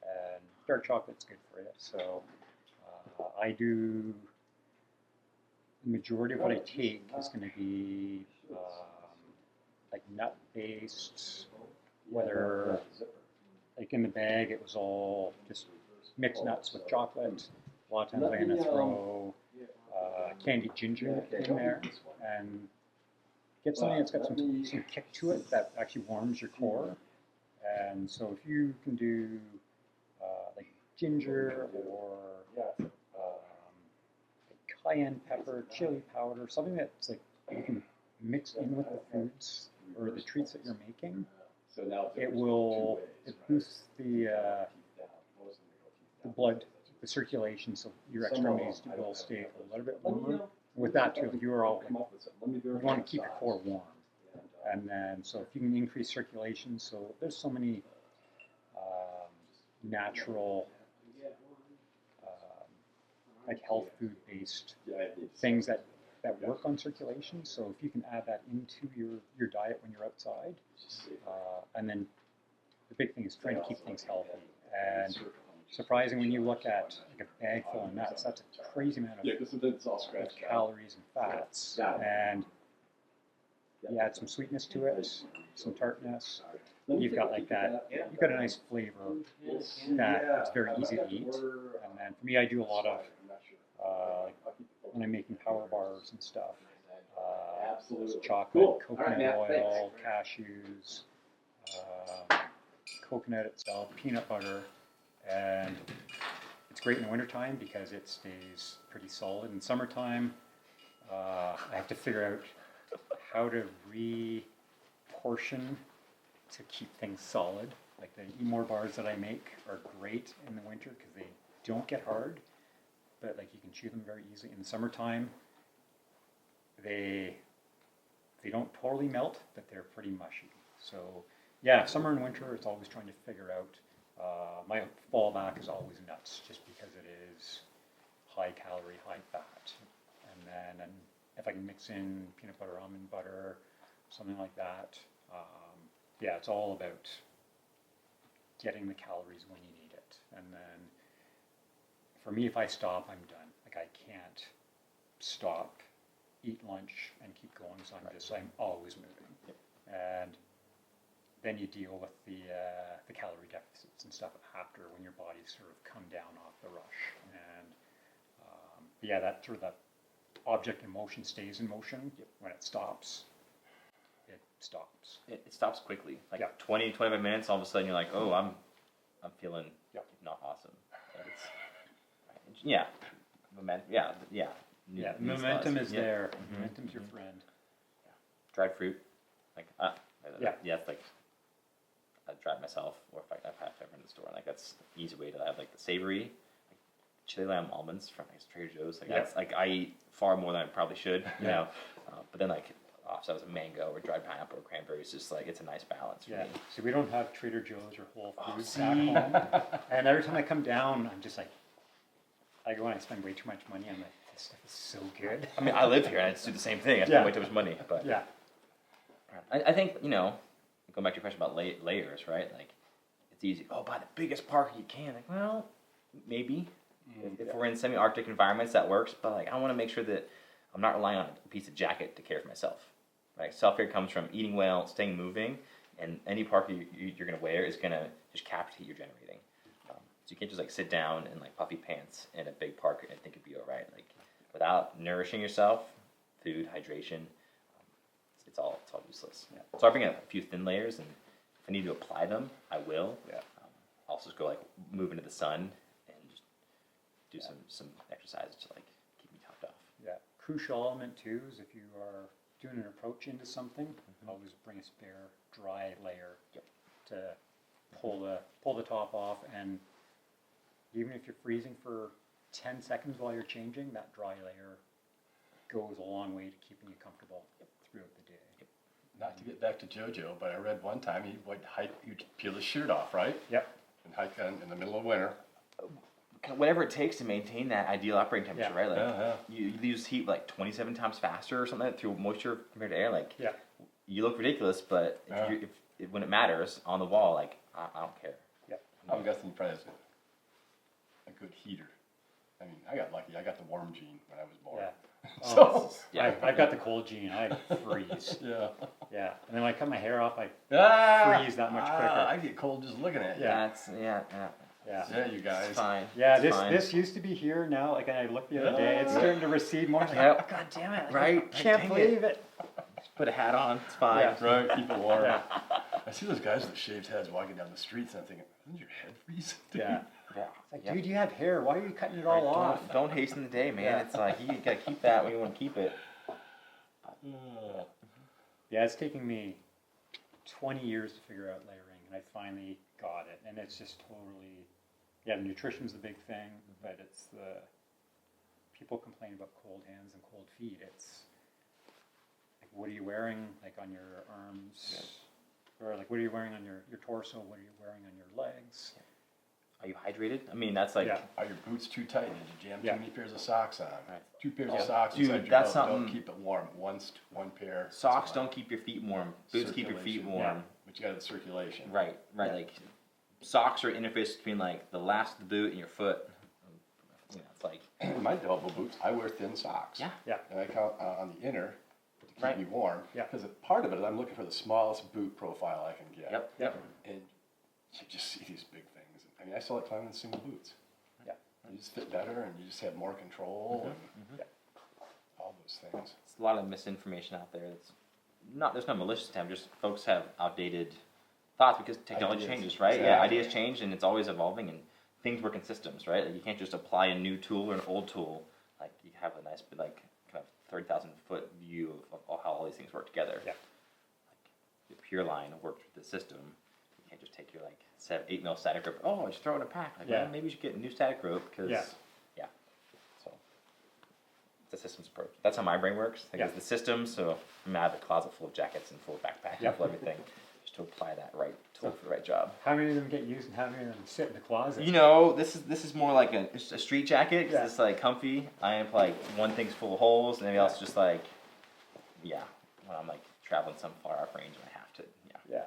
and dark chocolate's good for you. So I do. The majority of what I take is going to be like nut-based, whether like in the bag it was all just mixed nuts with chocolate. A lot of times I'm going to throw candied ginger in there and get something that's got some kick to it that actually warms your core. And so if you can do like ginger or cayenne pepper, chili powder, something that's like you can mix in with the foods or the treats that you're making, it boosts the blood, the circulation, so your extremities will stay a little bit warmer. With that too, you want to keep your core warm, and then so if you can increase circulation, so there's so many natural like health food based things that work on circulation. So if you can add that into your diet when you're outside, and then the big thing is trying to keep things healthy. And surprising when you look at like a bag full of nuts, that's a crazy amount of calories and fats. And you add some sweetness to it, some tartness. You've got like that. You've got a nice flavor that it's very easy to eat. And then for me, I do a lot of when I'm making power bars and stuff. Chocolate, coconut oil, cashews, coconut itself, peanut butter, and it's great in the wintertime because it stays pretty solid. In summertime, I have to figure out how to re-portion to keep things solid. Like the Eat More bars that I make are great in the winter because they don't get hard, but like you can chew them very easily. In the summertime, they don't totally melt, but they're pretty mushy. So yeah, summer and winter, it's always trying to figure out. My fallback is always nuts, just because it is high calorie, high fat. And then if I can mix in peanut butter, almond butter, something like that. Yeah, it's all about getting the calories when you need it. And then for me, if I stop, I'm done. Like I can't stop, eat lunch, and keep going. So I'm always moving. Yep. And then you deal with the calorie deficits and stuff after when your body's sort of come down off the rush. And yeah, that sort of that object in motion stays in motion. When it stops, it stops. It stops quickly. Like Yeah. 20, 25 minutes, all of a sudden you're like, oh, I'm feeling not awesome. It's, yeah. Momentum is there. Momentum's your friend. Dried fruit. Like, Yeah. It's like I try it myself, or if I have ever in the store. Like that's an easy way to have like the savory, like chili lime almonds from like, Trader Joe's. Like that's like I eat far more than I probably should, you know. But then like so it was a mango or dried pineapple or cranberries. Just like it's a nice balance for me. So we don't have Trader Joe's or Whole Foods back home, and every time I come down, I'm just like, I go and I spend way too much money. I'm like, this stuff is so good. I mean, I live here and I just do the same thing. I spend way too much money, but I think going going back to your question about layers, right? Like, it's easy. Oh, buy the biggest parka you can. Like, well, maybe. If we're in semi-Arctic environments, that works. But like, I want to make sure that I'm not relying on a piece of jacket to care for myself. Right? Self-care comes from eating well, staying moving, and any parka you're going to wear is going to just capture heat you're generating. So you can't just like sit down in like puffy pants in a big parka and think it'd be all right. Like, without nourishing yourself, food, hydration, it's all useless. Yeah. So I bring a few thin layers, and if I need to apply them, I will. Yeah. I'll also just go like move into the sun and just do some exercises to like keep me topped off. Yeah. Crucial element too is if you are doing an approach into something, always bring a spare dry layer to pull the top off, and even if you're freezing for 10 seconds while you're changing, that dry layer goes a long way to keeping you comfortable throughout the day. Not to get back to JoJo, but I read one time he'd peel his shirt off, right? Yep. And hike in the middle of winter. Whatever it takes to maintain that ideal operating temperature, right? Like, Yeah. you lose heat like 27 times faster or something like that through moisture compared to air. Like, Yeah. you look ridiculous, but if when it matters on the wall, like, I don't care. Yep. I'm guessing you probably has a good heater. I mean, I got lucky. I got the warm gene when I was born. Yeah. So, Yeah. I've got the cold gene. I freeze. yeah. Yeah. And then when I cut my hair off, I freeze that much quicker. I get cold just looking at you. Yeah. Yeah. Yeah. You guys. It's fine. Yeah, It's fine. this used to be here now. Like I looked the other day, it's starting to recede more. Like, Yep. God damn it! Right. I can't Dang believe it. Just put a hat on. It's fine. Yeah. Right, keep it warm. Yeah. I see those guys with shaved heads walking down the streets, and I'm thinking, isn't your head freezing? Yeah. Yeah. Like, Yeah. dude, you have hair. Why are you cutting it all off? Don't hasten the day, man. Yeah. It's like you gotta keep that when you want to keep it. Yeah, it's taking me 20 years to figure out layering, and I finally got it. And it's just totally, nutrition's the big thing, but it's the people complain about cold hands and cold feet. It's like, what are you wearing, like on your arms, or like what are you wearing on your torso? What are you wearing on your legs? Are you hydrated? I mean, that's like. Yeah. Are your boots too tight? Did you jam Yeah. too many pairs of socks on? Right. 2 pairs Yeah. of socks Dude, inside your that's boat. Don't something- keep it warm. One pair. Socks don't keep your feet warm. Boots keep your feet Circulation. warm. Yeah. But you got the circulation. Right. Yeah. Like, socks are interface between like the last of the boot and your foot. You know, it's like. My double boots, I wear thin socks. Yeah. Yeah. And I count on the inner to keep Right. me warm. Yeah. Because part of it is I'm looking for the smallest boot profile I can get. Yep. And you just see these big things. I mean, I still like climbing in single boots. Yeah. You just fit better, and you just have more control, and all those things. There's a lot of misinformation out there. That's not. There's no malicious intent. Just folks have outdated thoughts because technology Ideas. changes, right? Exactly. Yeah, ideas change, and it's always evolving, and things work in systems, right? Like, you can't just apply a new tool or an old tool. Like, you have a nice, like, kind of 30,000-foot view of how all these things work together. Yeah. Like, the pure line works with the system. You can't just take your like 8 mil static rope. Oh, just throw it in a pack. Like, Yeah. well, maybe you should get a new static rope because. Yeah. So it's a systems approach. That's how my brain works. Like, Yeah. it's the system. So I have a closet full of jackets and full of backpacks and full of everything, just to apply that right tool for the right job. How many of them get used and how many of them sit in the closet? You know, this is more like a street jacket because Yeah. it's like comfy. I am like one thing's full of holes, and everything else is just like, when I'm like traveling some far off range and I have to, Yeah.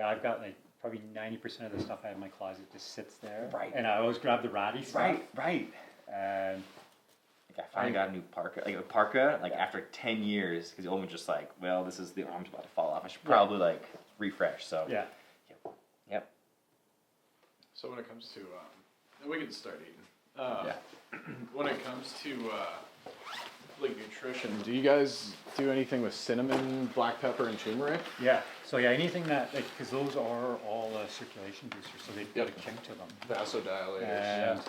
I've got like probably 90% of the stuff I have in my closet just sits there. Right. And I always grab the ratty stuff. Right. And Like, I finally got a new parka, after 10 years, because the old one's just like, well, the arm's about to fall off. I should probably like refresh. So yeah. Yep. So when it comes to, we can start eating. When it comes to like nutrition, do you guys do anything with cinnamon, black pepper, and turmeric? Yeah. So anything that, like, because those are all circulation boosters, so they've got a kick to them. Vasodilators.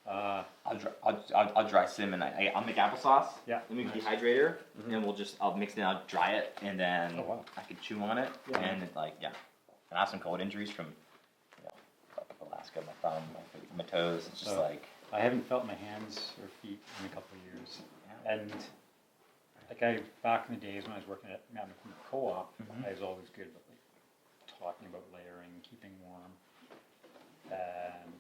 And I'll dry cinnamon. I'll make applesauce. Yeah. Let me dehydrator, and I'll mix it in, I'll dry it, and then Oh, wow. I can chew on it, Yeah. and it, like, and I have some cold injuries from, up in Alaska, my thumb, my toes. It's just like. I haven't felt my hands or feet in a couple of years. Yeah. And like back in the days when I was working at Mountain Co-op, I was always good with like talking about layering, keeping warm. And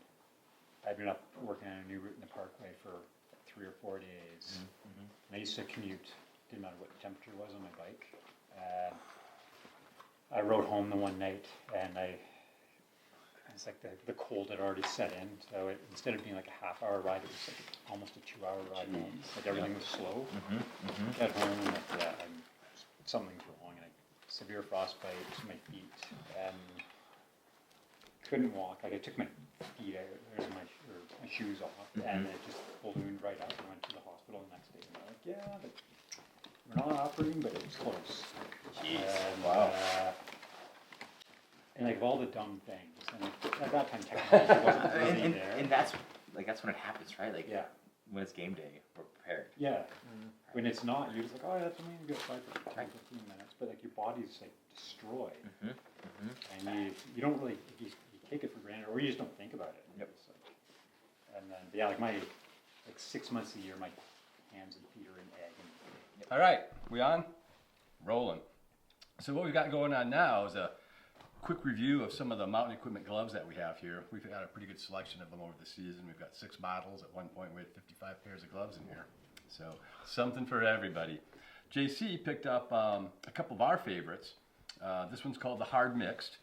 I've been up working on a new route in the Parkway for 3 or 4 days. And I used to commute, didn't matter what the temperature was on my bike. I rode home the one night, and it's like the cold had already set in, so instead of being like a half-hour ride, it was like almost a 2-hour ride home. Like everything was slow. Got home, and something's wrong. And severe frostbite to my feet, and couldn't walk. Like I took my feet out, or my shoes off, and it just ballooned right up. I went to the hospital the next day, and they're like, yeah, but we're not operating, but it was close. Jeez. And, Wow. and like of all the dumb things, and at that time technology wasn't really there. And that's when it happens, right? Like, Yeah. when it's game day, we're prepared. Yeah. When it's not, you're just like, oh, yeah, that's only going to go 5 to 15 minutes, but like your body's like destroyed, and you don't really you take it for granted, or you just don't think about it. And it's like, and then yeah, like 6 months a year, my hands and feet are in egg. And, All right, we on? Rolling. So what we've got going on now is a quick review of some of the mountain equipment gloves that we have here. We've got a pretty good selection of them over the season. We've got 6 models. At one point we had 55 pairs of gloves in here. So something for everybody. JC picked up a couple of our favorites. This one's called the Hard Mixed.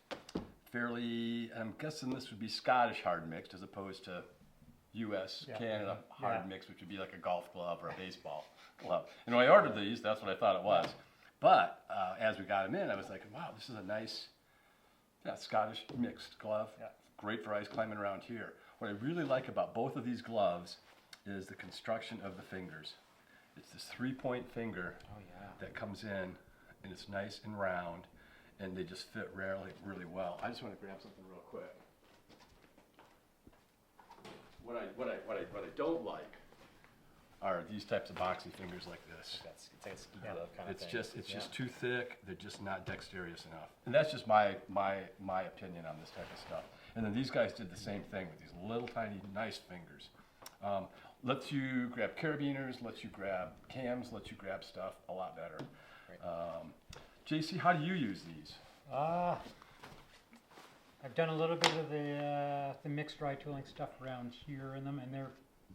I'm guessing this would be Scottish Hard Mixed as opposed to US, Canada Hard Mixed, which would be like a golf glove or a baseball glove. And when I ordered these, that's what I thought it was. But as we got them in, I was like, wow, this is a nice Scottish mixed glove. Yeah. Great for ice climbing around here. What I really like about both of these gloves is the construction of the fingers. It's this 3-point finger that comes in, and it's nice and round, and they just fit really well. I just want to grab something real quick. What I don't like are these types of boxy fingers like this. It's like a ski glove kind of It's thing. just too thick. They're just not dexterous enough. And that's just my opinion on this type of stuff. And then these guys did the same thing with these little tiny nice fingers. Lets you grab carabiners, lets you grab cams, lets you grab stuff a lot better. JC, how do you use these? I've done a little bit of the mixed dry tooling stuff around here in them, and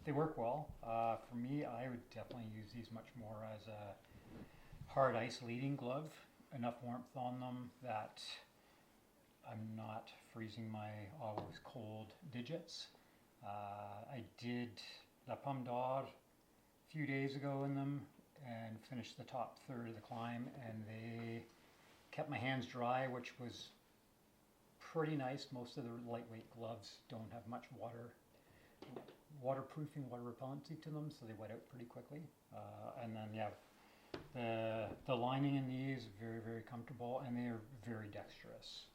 they work well. For me, I would definitely use these much more as a hard ice leading glove. Enough warmth on them that I'm not freezing my always cold digits. I did La Pomme d'Or a few days ago in them and finished the top third of the climb, and they kept my hands dry, which was pretty nice. Most of the lightweight gloves don't have much waterproofing, water repellency to them, so they wet out pretty quickly. And then the lining in these very, very comfortable, and they are very dexterous.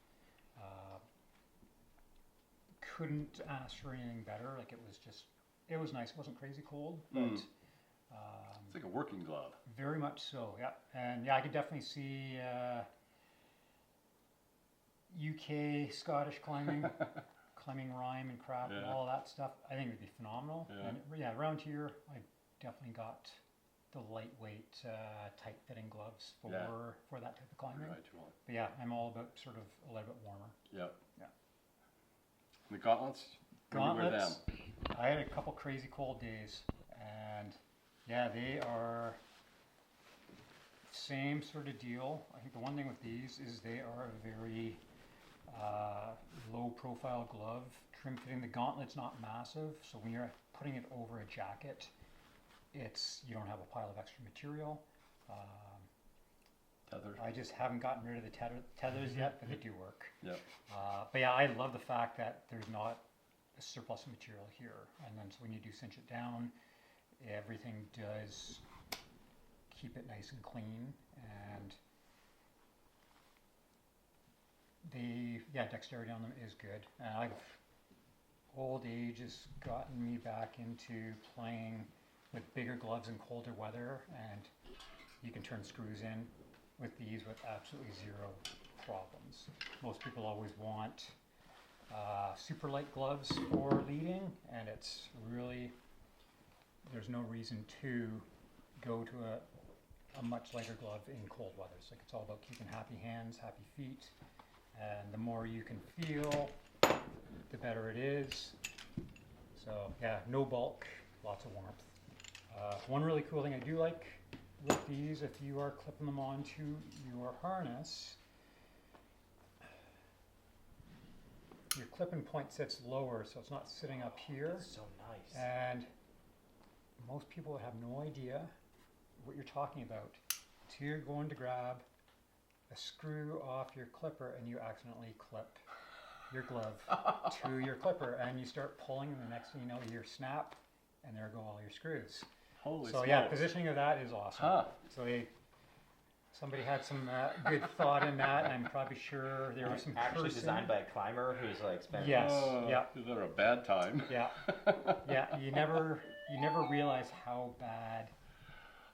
Couldn't ask for anything better. Like it was nice. It wasn't crazy cold, but It's like a working glove. very much so. Yeah, and I could definitely see UK Scottish climbing, climbing rhyme and craft and all that stuff. I think it would be phenomenal. Yeah. And around here, I definitely got the lightweight, tight-fitting gloves for that type of climbing. Right, too long. But yeah, I'm all about sort of a little bit warmer. Yep. Yeah. And the gauntlets? Where do you wear them? Gauntlets, I had a couple crazy cold days, and yeah, they are same sort of deal. I think the one thing with these is they are a very low-profile glove, trim-fitting. The gauntlet's not massive, so when you're putting it over a jacket, you don't have a pile of extra material. Tethered. I just haven't gotten rid of the tethers yet, but they do work. Yep. But yeah, I love the fact that there's not a surplus of material here, and then so when you do cinch it down, everything does keep it nice and clean, and dexterity on them is good. And old age has gotten me back into playing with bigger gloves in colder weather, and you can turn screws in with these with absolutely zero problems. Most people always want super light gloves for leading, and it's really, there's no reason to go to a much lighter glove in cold weather. It's it's all about keeping happy hands, happy feet, and the more you can feel, the better it is. So yeah, no bulk, lots of warmth. One really cool thing I do like with these, if you are clipping them onto your harness, your clipping point sits lower, so it's not sitting up here. That's so nice. And most people have no idea what you're talking about. So you're going to grab a screw off your clipper and you accidentally clip your glove to your clipper, and you start pulling, and the next thing you know, you snap, and there go all your screws. Holy So smokes. yeah, positioning of that is awesome. Huh. So somebody had some good thought in that. I'm probably sure there was some Actually person. designed by a climber who's like spent. Yes. Oh, Yeah. Is that a bad time? Yeah, yeah. You never realize how bad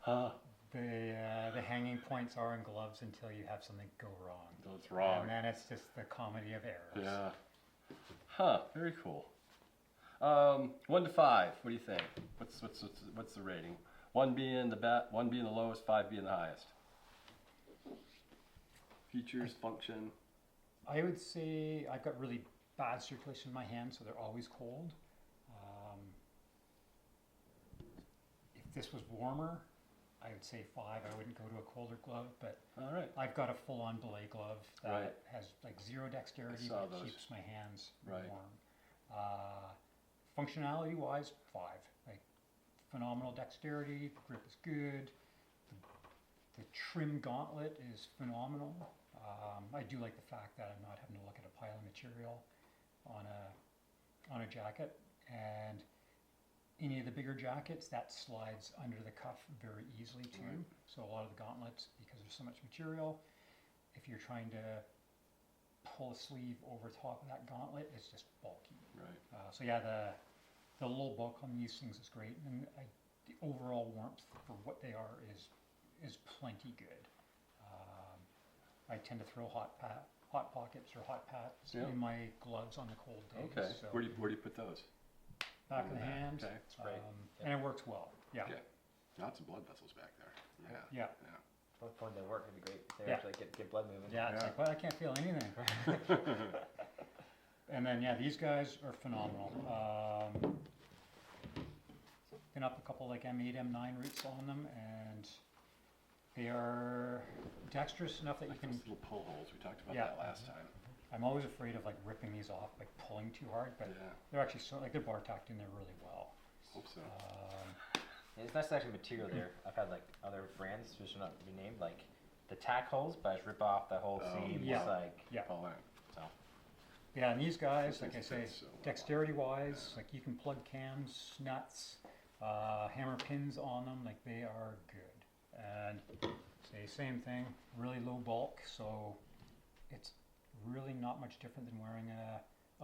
Huh. the hanging points are in gloves until you have something go wrong. So it's wrong. And then it's just the comedy of errors. Yeah. Huh. Very cool. 1 to 5. What do you think? What's the rating? 1 being the 1 being the lowest, 5 being the highest. Features, function. I would say I've got really bad circulation in my hands, so they're always cold. If this was warmer, I would say 5. I wouldn't go to a colder glove, but All right. I've got a full-on belay glove that Right. has like zero dexterity, I saw but those. keeps my hands Right. warm. Functionality-wise, 5. Like phenomenal dexterity, grip is good. The trim gauntlet is phenomenal. I do like the fact that I'm not having to look at a pile of material on a jacket, and any of the bigger jackets that slides under the cuff very easily too. Right. So a lot of the gauntlets, because there's so much material, if you're trying to pull a sleeve over top of that gauntlet, it's just bulky. Right. So yeah, the low bulk on these things is great, and the overall warmth for what they are is plenty good. I tend to throw hot pockets or hot pads Yeah. in my gloves on the cold days. Okay. So Where do you put those? back of In the the back, hand, okay. That's great. and it works well. Yeah, Okay. Lots of blood vessels back there. Yeah. yeah, Well, if they work, it'd be great. They Yeah. actually get blood moving. yeah. It's Yeah. like, well, I can't feel anything. And then yeah, these guys are phenomenal. Been up a couple like M8, M9 routes on them, and they are dexterous enough that you Like can. those little pull holes. We talked about Yeah. that last time. I'm always afraid of like ripping these off by pulling too hard, but Yeah. they're actually so like they're bar tacked in there really well. Hope so. Yeah, it's nice actually material there. I've had like other brands, which should not be named, like the tack holes, but I just rip off the whole Oh, seam. yeah. It's like Yeah, All right. so. yeah, and these guys, Those like I things say, fit so well. dexterity wise, like you can plug cams, nuts, hammer pins on them, like they are good. And say same thing, really low bulk, so it's really not much different than wearing a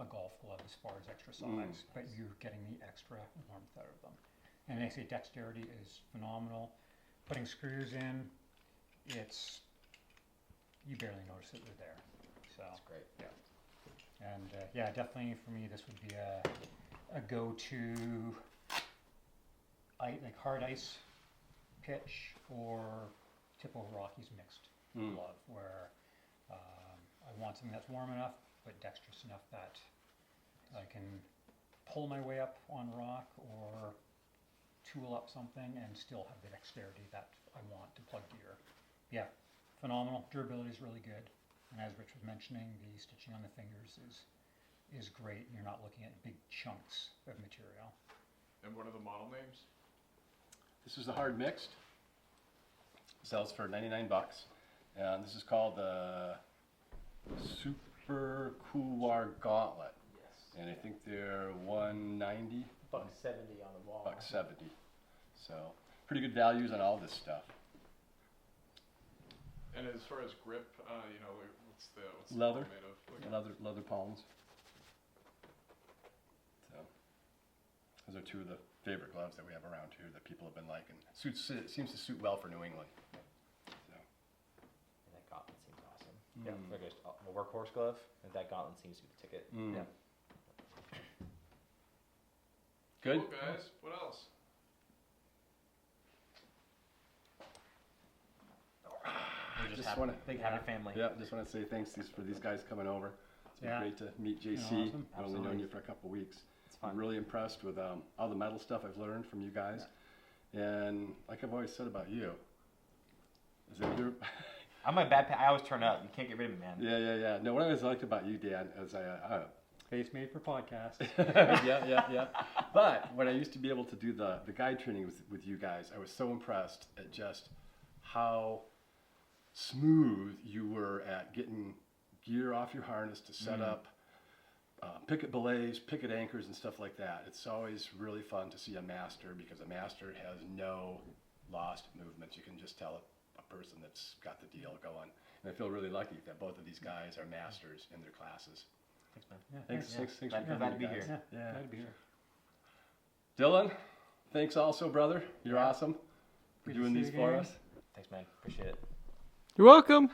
golf glove as far as extra size, but you're getting the extra warmth out of them. And they say dexterity is phenomenal. Putting screws in, it's you barely notice that they're there. So That's great. and yeah, definitely for me, this would be a go-to like hard ice pitch or typical Rockies mixed glove, where I want something that's warm enough but dexterous enough that I can pull my way up on rock or tool up something and still have the dexterity that I want to plug gear. Yeah, phenomenal. Durability is really good, and as Rich was mentioning, the stitching on the fingers is great. You're not looking at big chunks of material. And what are the model names? This is the hard mixed. Sells for $99, and this is called the Super Couloir Gauntlet. Yes. And I think they're $190, $170 on the wall. $170. So pretty good values on all this stuff. And as far as grip, what's the Leather. model made of? Leather palms. So those are two of the favorite gloves that we have around here that people have been liking. Seems to suit well for New England. So. And that gauntlet seems awesome. Yeah. Like a workhorse glove, and that gauntlet seems to be the ticket. Mm. Yeah. Good. Cool, guys. What else? We're just Just happy, wanna- big happy family. Yeah, just want to say thanks for these guys coming over. It's been Yeah. great to meet JC. Awesome. I've only known Absolutely. you for a couple weeks. It's I'm fun. really impressed with all the metal stuff I've learned from you guys. And like I've always said about you, is that you're I'm a bad I always turn up. You can't get rid of me, man. yeah. No, what I always liked about you, Dan, is Face made for podcast. Yeah. But when I used to be able to do the guide training with you guys, I was so impressed at just how smooth you were at getting gear off your harness to set up, picket belays, picket anchors, and stuff like that. It's always really fun to see a master, because a master has no lost movements. You can just tell a person that's got the deal going. And I feel really lucky that both of these guys are masters in their classes. Thanks, man. Yeah, Thanks for Glad coming, to be guys. here. Yeah. Glad to be here. Dylan, thanks also, brother. You're awesome for Good to doing see these you for again. us. Thanks, man. Appreciate it. You're welcome.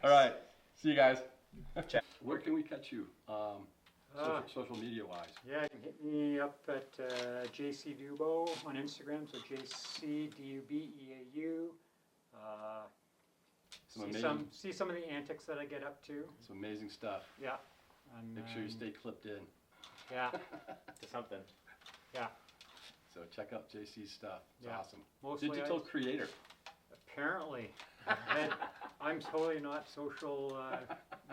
All right. See you guys. Where can we catch you? Social media wise. Yeah, you can hit me up at JC Dubeau on Instagram, so JCDUBEAU. See some of the antics that I get up to. Some amazing stuff. Yeah. And, Make sure you stay clipped in. Yeah. To something. Yeah. So check out JC's stuff. It's Yeah. awesome. Mostly Digital creator. Apparently. And I'm totally not social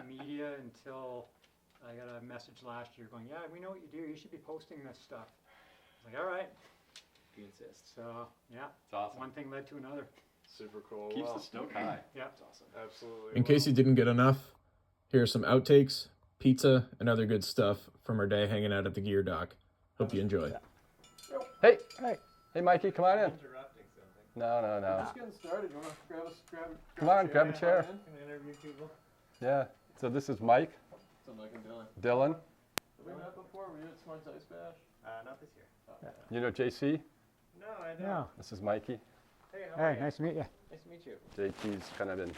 media until I got a message last year going, yeah, we know what you do. You should be posting this stuff. I was like, all right. You insist. So, yeah. It's awesome. One thing led to another. Super cool. Keeps the stoke high. Yeah. It's awesome. Absolutely. In case you didn't get enough, here are some outtakes, pizza, and other good stuff from our day hanging out at the Gear Doc. Hope you enjoy. Hey, Mikey, come on in. Interrupting something. No. Just getting started. You want to grab Come on, grab a chair. Can I interview people? Yeah. So this is Mike, So Mike and Dylan. Dylan. Have we met before? Were you at Smart's Ice Bash? Not this year. You know JC. No, I don't. Yeah. This is Mikey. Hey, how are Hey, you? nice to meet you. Nice to meet you. JT's kind of been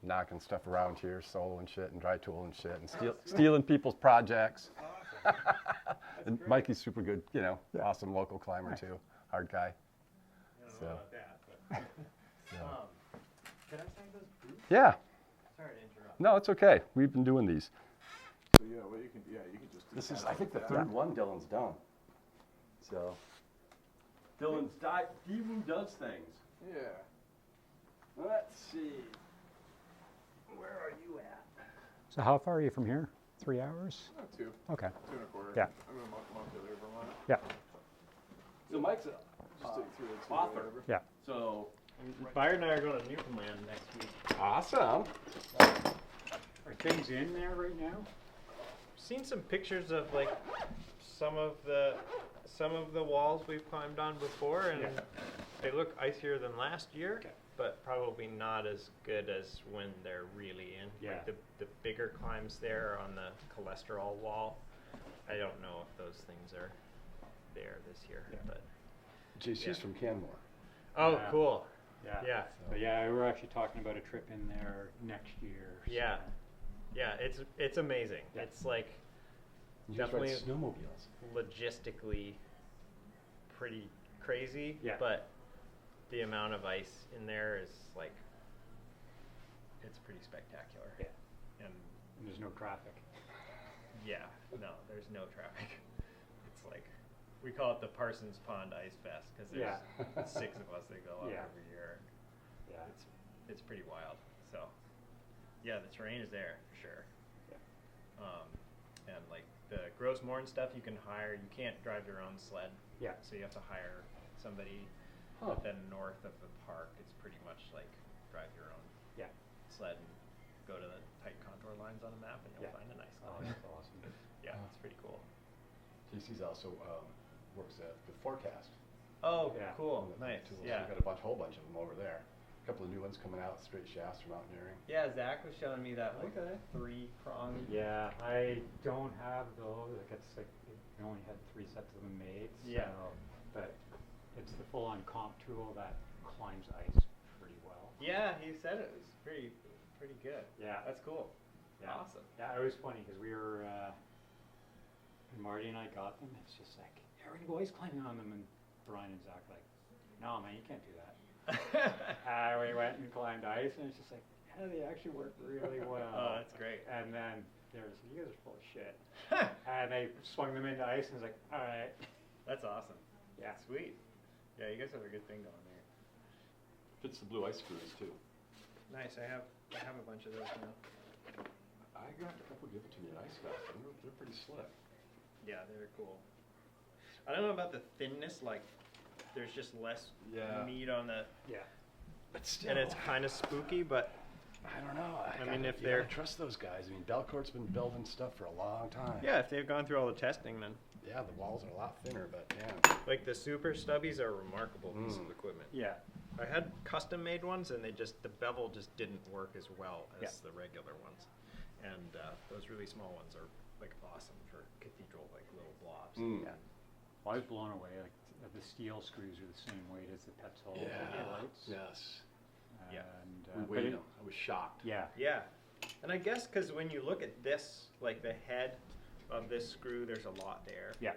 knocking stuff around here, soloing shit and dry tooling shit and stealing people's projects. And Mikey's super good, awesome local climber too, hard guy. I don't know about that, but. Can I sign those boots? Yeah, Sorry to interrupt. no, it's okay. We've been doing these. So you can just. This is, I think, the third one Dylan's done. So, Dylan's Diwoodoesthings. Yeah. Let's see. Where are you at? So how far are you from here? 3 hours? Two Okay. and a quarter. Yeah. I'm in Montpelier, Vermont. Yeah. So Mike's Just take through the author. whatever. Yeah. So Byron and I are going to Newfoundland next week. awesome. Are things in there right now? Seen some pictures of like some of the walls we've climbed on before, and they look icier than last year, but probably not as good as when they're really in. Yeah. Like the bigger climbs there are on the cholesterol wall. I don't know if those things are there this year, but JC's from Canmore. oh, Yeah. cool. Yeah. Yeah, But yeah, we're actually talking about a trip in there next year. So. yeah, yeah. It's amazing. Yeah. It's like You just ride Definitely. snowmobiles. logistically pretty crazy, Yeah. but the amount of ice in there is like it's pretty spectacular. Yeah. And there's no traffic. Yeah, no, there's no traffic. It's like we call it the Parsons Pond Ice Fest because there's Yeah. 6 of us that go up Yeah. every year. Yeah. It's pretty wild. So yeah, the terrain is there for sure. And like the Gross Morn stuff you can hire. You can't drive your own sled. Yeah. So you have to hire somebody. Huh. But then north of the park, it's pretty much like drive your own Yeah. sled and go to the tight contour lines on a map, and you'll Yeah. find a nice Oh, line. that's awesome. Yeah, it's pretty cool. JC's also works at the Forecast. Oh, Yeah. cool, on the nice. tools. Yeah, We've got a whole bunch of them over there. A couple of new ones coming out, straight shafts for mountaineering. yeah. Zach was showing me that like 3-prong. Yeah, I don't have those. Like it's like we only had 3 sets of them made. So, Yeah. But it's the full-on comp tool that climbs ice pretty well. Yeah, he said it was pretty good. Yeah. That's cool. Yeah. Awesome. Yeah, it was funny because we were, when Marty and I got them, it's just like, yeah, we're gonna go ice climbing on them, and Brian and Zach like, no man, you can't do that. We went and climbed ice, and it's just like, yeah, they actually work really well. Oh, that's great. And then there's, you guys are full of shit. And they swung them into ice, and it's like, all right. That's awesome. Yeah. Sweet. Yeah, you guys have a good thing going there. Fits the blue ice screws too. Nice. I have a bunch of those now. I got a couple give it to me at Ice Fest. They're pretty slick. Yeah, they're cool. I don't know about the thinness, like there's just less meat on the, But still, and it's kind of spooky, but I don't know. I mean, if you they're- gotta trust those guys. I mean, Belcourt's been building stuff for a long time. yeah, if they've gone through all the testing, then Yeah, the walls are a lot thinner, but yeah. like the super stubbies are a remarkable piece of equipment. Yeah. I had custom made ones, and the bevel just didn't work as well as the regular ones, and those really small ones are like awesome for cathedral like little blobs. Yeah. Well, I was blown away. Like the steel screws are the same weight as the Petzl lights. Yes. Yeah. And, We but weighed it- them. I was shocked. Yeah. Yeah, and I guess because when you look at this, like the head of this screw, there's a lot there. Yeah.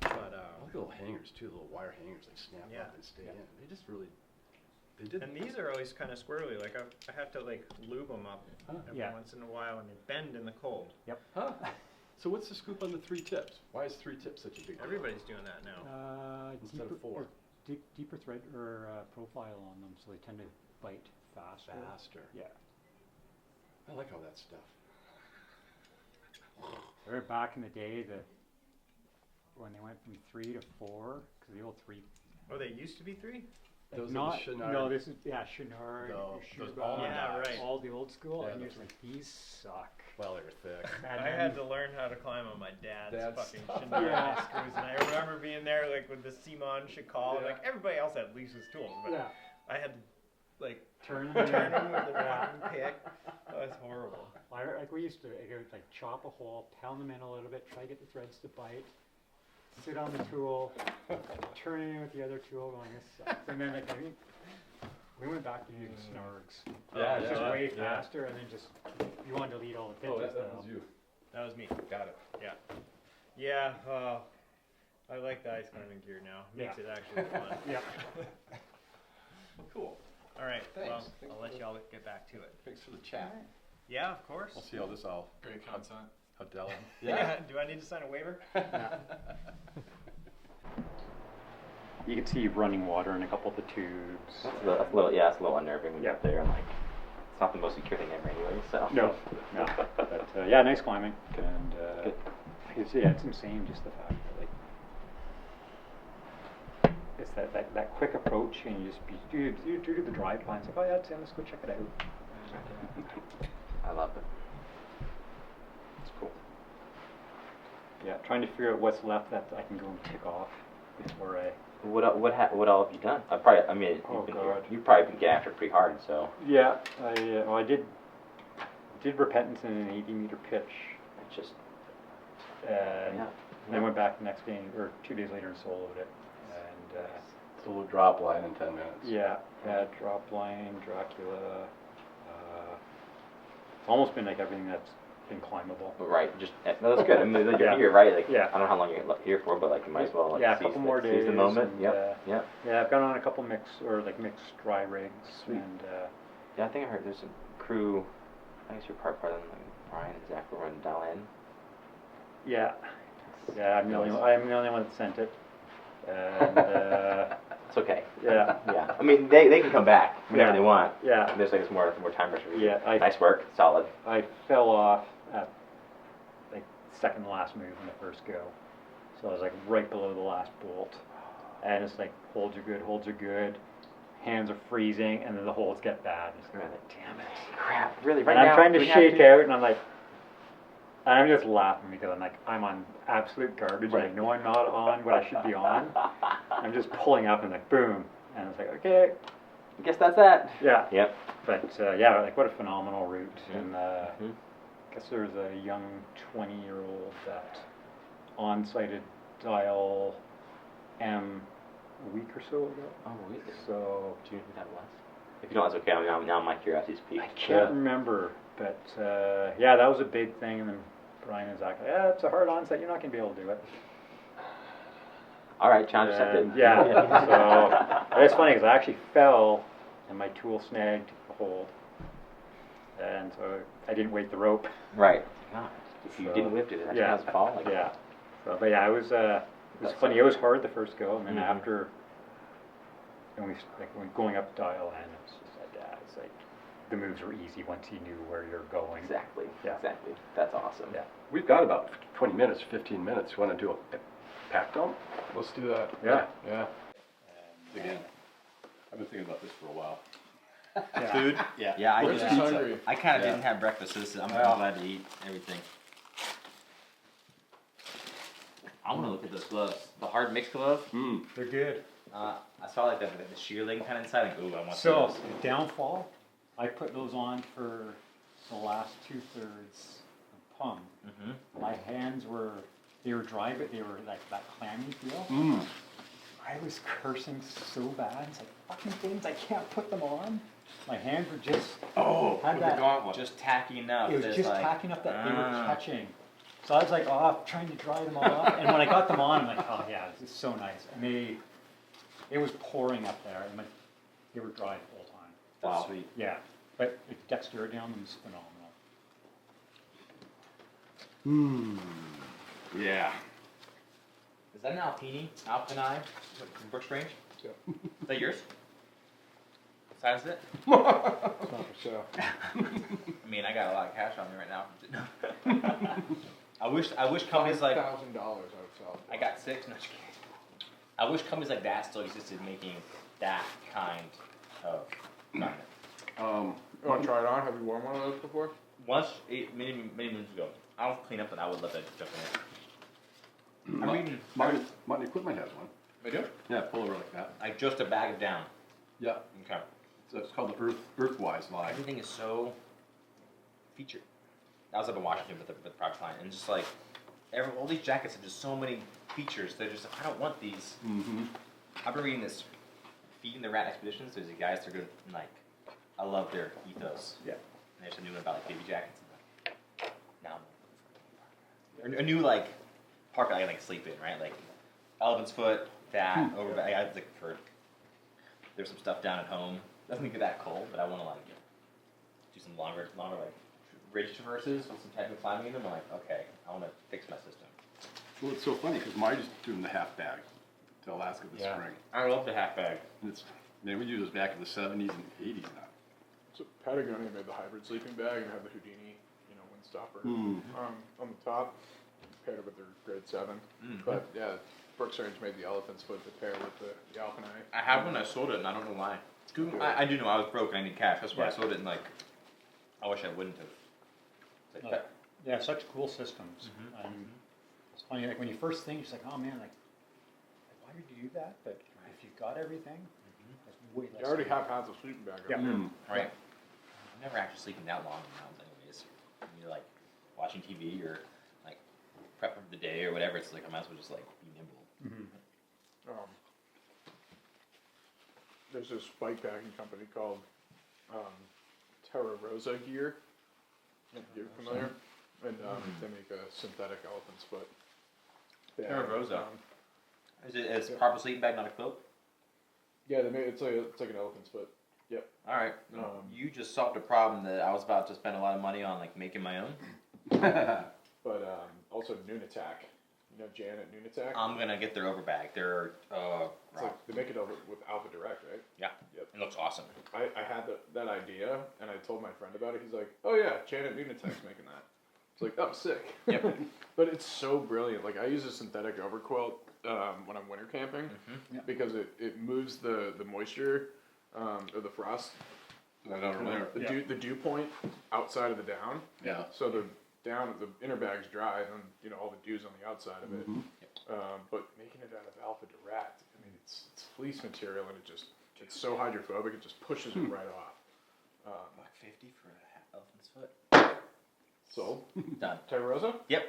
But I like the little hangers too, little wire hangers that snap Yeah. up and stay in. They just really, they did. and these are always kind of squirrely. Like I have to like lube them up every Yeah. once in a while, and they bend in the cold. Huh? So what's the scoop on the 3 tips? Why is 3 tips such a big deal? Everybody's doing that now. Instead of 4. Deeper thread or profile on them, so they tend to bite faster. Faster. Yeah. I like all that stuff. Or back in the day, when they went from 3 to 4, because the old 3. Oh, they used to be 3. Those are the Not Chenard. no, this is Chenard, No, those Shuba, almond Yeah, right. all the old school, Yeah, and you're those just like, these suck. Well, they were thick. And I then- had to learn how to climb on my dad's Dad's fucking stuff. Chenard Yeah. screws, and I remember being there like with the Simon Chicall, like everybody else had Lisa's tools, but Yeah. I had to like Turn turn them. them with the fucking pick. That was horrible. Like we used to, like chop a hole, pound them in a little bit, try to get the threads to bite, sit on the tool, turn it in with the other tool, going this sucks. And then like I think we went back to using snargs. Yeah, It's just yeah, way yeah. faster, and then just you want to delete all the Oh, pictures. that was you. That was me. Got it. Yeah. I like the ice climbing gear now. Makes it actually fun. Yeah. Cool. All right. Thanks. Well, Thanks I'll let y'all get back to it. Thanks for the chat. Yeah, of course. We'll see how this all. Great content. How Dell. Yeah. Do I need to sign a waiver? You can see running water in a couple of the tubes. That's a little unnerving when you're Yeah. up there and like, it's not the most secure thing ever anyway, so. No. But yeah, nice climbing, and Good. it's, yeah, it's insane just the fact that like it's that quick approach, and you just you do the drive by. It's like, oh yeah, let's go check it out. I love it. It's cool. Yeah, trying to figure out what's left that I can go and tick off before I. What all have you done? I mean, Oh, you've been God. you've probably been getting after it pretty hard, so. Yeah, I did repentance in an 80-meter pitch, It's just, and yeah. then went back the next day or 2 days later and soloed it, and. It's a little drop line in 10 minutes. Yeah, drop line, Dracula. It's almost been like everything that's been climbable. Right, just, no, that's good. I mean, Yeah. you're right, like, Yeah. I don't know how long you're here for, but like, you might as well, like, Yeah, a seize couple more seize the days, moment, and, yep. Yeah, I've gone on a couple mixed dry rigs, Sweet. and Yeah, I think I heard there's some crew, I guess you're part of them, like Brian and Zach were running down in. yeah, I'm the only one that sent it, and It's okay. yeah, Yeah, I mean, they can come back whenever Yeah. they want. yeah, There's like, it's more time pressure. Yeah, Nice work, solid. I fell off at like second to last move in the first go, so I was like right below the last bolt, and it's like holds are good, hands are freezing, and then the holds get bad. It's like, damn it. Crap, really, right And now? I'm trying do to we have shake out, and I'm just laughing because I'm like, I'm on absolute garbage. Right. I know I'm not on what I should be on. I'm just pulling up and like, boom. And it's like, okay, I guess that's that. yeah. Yep. But yeah, like what a phenomenal route. Mhm. And Mhm. I guess there was a young 20-year-old that on-sighted dial M a week or so ago. Oh, really? So Do you know who that was? If you don't, that's okay. Now my curiosity's piqued. I can't remember, but yeah, that was a big thing. And then Brian and Zach, yeah, it's a hard onset. You're not going to be able to do it. All right, challenge And, accepted. yeah, so it's funny because I actually fell and my tool snagged the hold, and so I didn't weight the rope. Right. God, if you So, didn't lift it, it actually yeah, has to fall. Like, yeah. So, but yeah, it was funny. It was hard the first go, and then Mhm. after, and when going up dial, and it was just like, yeah, it's like the moves were easy once you knew where you're going. Exactly. Yeah. Exactly. That's awesome. Yeah. We've got about 20 minutes, 15 minutes. You want to do a pack dump? Let's do that. Yeah. Yeah. Again, I've been thinking about this for a while. Yeah. Food? Yeah. Yeah, I We're did just that. hungry. I kind of Yeah. didn't have breakfast, so I'm Yeah. glad to eat everything. I want to look at those gloves. The hard mix glove. Mm. They're good. I saw like the shearling kind of inside. Like, ooh, I want So, those. downfall, I put those on for the last 2/3 of pum. Mm-hmm. My hands were dry, but they were like that clammy feel. Mm. I was cursing so bad. It's like, fucking things, I can't put them on. My hands were just, Oh, had that, Just tacky enough. it was that it's just like, tacking up that they were ah. touching. So I was like off, trying to dry them off. And when I got them on, I'm like, oh yeah, this is so nice. And it was pouring up there, and they were dry the whole time. That's sweet. Yeah, but the dexterity on them is phenomenal. Yeah. Is that an Alpini from Brooks Range? Yeah. Is that yours? What size is it? It's not for sale. I mean, I got a lot of cash on me right now. I wish companies like $5,000 I would sell. I got 6. No, just kidding. I wish companies like that still existed, making that kind of garment. You want to try it on? Have you worn one of those before? Once, many moons ago, I don't clean up, but I would love to jump in it. I'm reading. Mountain Equipment has one. I do. Yeah, pull over like that. Like just a bag it down. Yeah. Okay. So it's called the Earthwise line. Everything is so featured. I was up in Washington with the private client, and just like all these jackets have just so many features. They're just like, I don't want these. Mm-hmm. I've been reading this Feeding the Rat Expeditions. There's a guys that are good. And, like, I love their ethos. Yeah. And there's a new one about like baby jackets. And, like, now, a new like park I can like sleep in, right? Like elephant's foot, that over. I like for. There's some stuff down at home. Doesn't get that cold, but I want to like do some longer like ridge traverses with some technical climbing in them. I'm like, okay, I want to fix my system. Well, it's so funny because Marty's doing the half bag to Alaska this Yeah. spring. I love the half bag. And we used those back in the 70s and 80s now. So Patagonia made the hybrid sleeping bag and had the Houdini, windstopper Mm. on the top, paired with their grade 7. Mm. But yeah, Brooks Range made the elephant's foot to pair with the Alpine. I have one. I sold it, and I don't know why. I do know I was broke and I need cash. That's why I sold it. And like, I wish I wouldn't have. It's like, Yeah, such cool systems. It's funny, like when you first think, it's like, oh man, like why did you do that? But if you got everything, it's way less. You already have half the sleeping bag. Yeah. Up there. right. I'm never actually sleeping that long in the mountains, anyways. When you're like watching TV or like prepping for the day or whatever, it's like I might as well just like be nimble. There's this bike packing company called Terra Rosa Gear. You're familiar? And they make a synthetic elephant's foot. bag. Terra Rosa. Is it a proper sleeping bag, not a quilt? Yeah, they made it's like an elephant's foot. Yep. All right. You just solved a problem that I was about to spend a lot of money on, like making my own. But also Noonatak. You know Janet Noonatak? I'm gonna get their overbag. Their It's like they make it over with Alpha Direct, right? yeah. Yep. It looks awesome. I had that idea, and I told my friend about it. He's like, "Oh yeah, Janet Noonatak's making that." It's like, "Oh, sick." Yep. But it's so brilliant. Like I use a synthetic overquilt when I'm winter camping because it moves the moisture or the frost, the dew point outside of the down. Yeah. So the inner bag's dry, and then all the dew's on the outside of it. But making it out of Alpha Direct, I mean, it's fleece material, and it's so hydrophobic, it just pushes it right off. $150 for an elephant's foot. So Done. Terra Rosa? Yep.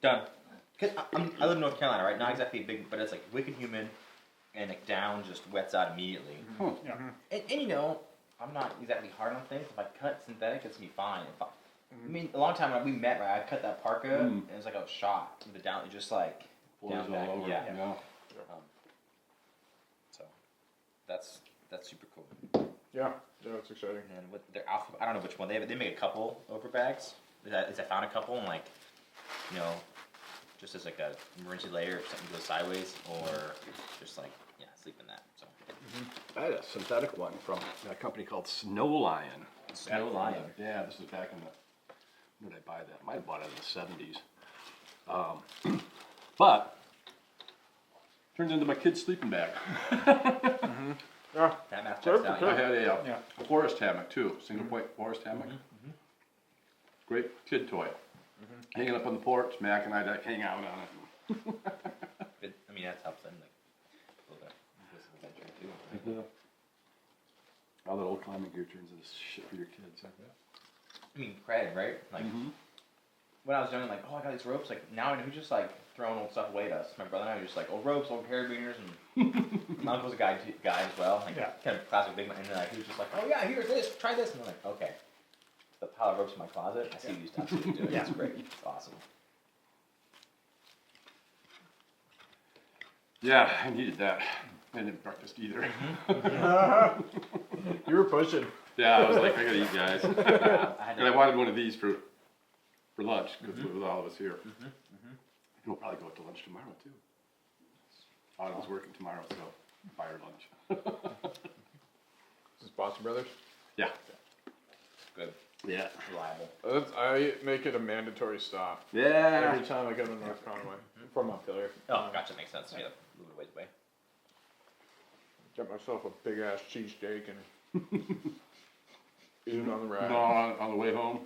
Done. Cause I live in North Carolina, right? Not exactly big, but it's like wicked humid, and like down just wets out immediately. Yeah. And I'm not exactly hard on things. If I cut synthetic, it's gonna be fine. I mean, a long time when we met, right? I cut that parka, and it was like I was shot. The down, it just like Blows down back. all over. Yeah. So that's super cool. Yeah, it's exciting. And with their alpha, I don't know which one they make a couple over bags. I found a couple and like, just as like a emergency layer if something goes sideways, or just like sleep in that. So I had a synthetic one from a company called Snow Lion. Snow Lion. Yeah, this is back in the, when did I buy that? Might have bought it in the 70s. But, turns into my kid's sleeping bag. Yeah. That map checks out. I Yeah. had a forest hammock too, single point forest hammock. Great kid toy. Hanging up on the porch, Mac and I hang out on it. I mean, that helps them like build this adventure too. All that old climbing gear turns into shit for your kids. I mean, cred, right? Like when I was young, like, oh, I got these ropes. Like now, I know who's just like throwing old stuff away at us. My brother and I were just like, old ropes, old carabiners, and my uncle's a guy as well. Like kind of classic big man. And then like, he was just like, oh yeah, here's this, try this, and I'm like, okay. The pile of ropes in my closet. I see what you absolutely doing. It's great. It's awesome. Yeah, I needed that. I didn't breakfast either. You were pushing. Yeah, I was like, I gotta eat, guys. Yeah, And I wanted one of these for lunch, because with all of us here. We'll probably go out to lunch tomorrow, too. Autumn's working tomorrow, so fire lunch. This is Boston Brothers. Yeah. Good. Yeah. Reliable. I make it a mandatory stop Yeah. every time I go to North Conway from Montpelier. Oh, gotcha. Makes sense. Yeah, a little ways away. Get myself a big ass cheesesteak and eat it on the ride. No, on the way home.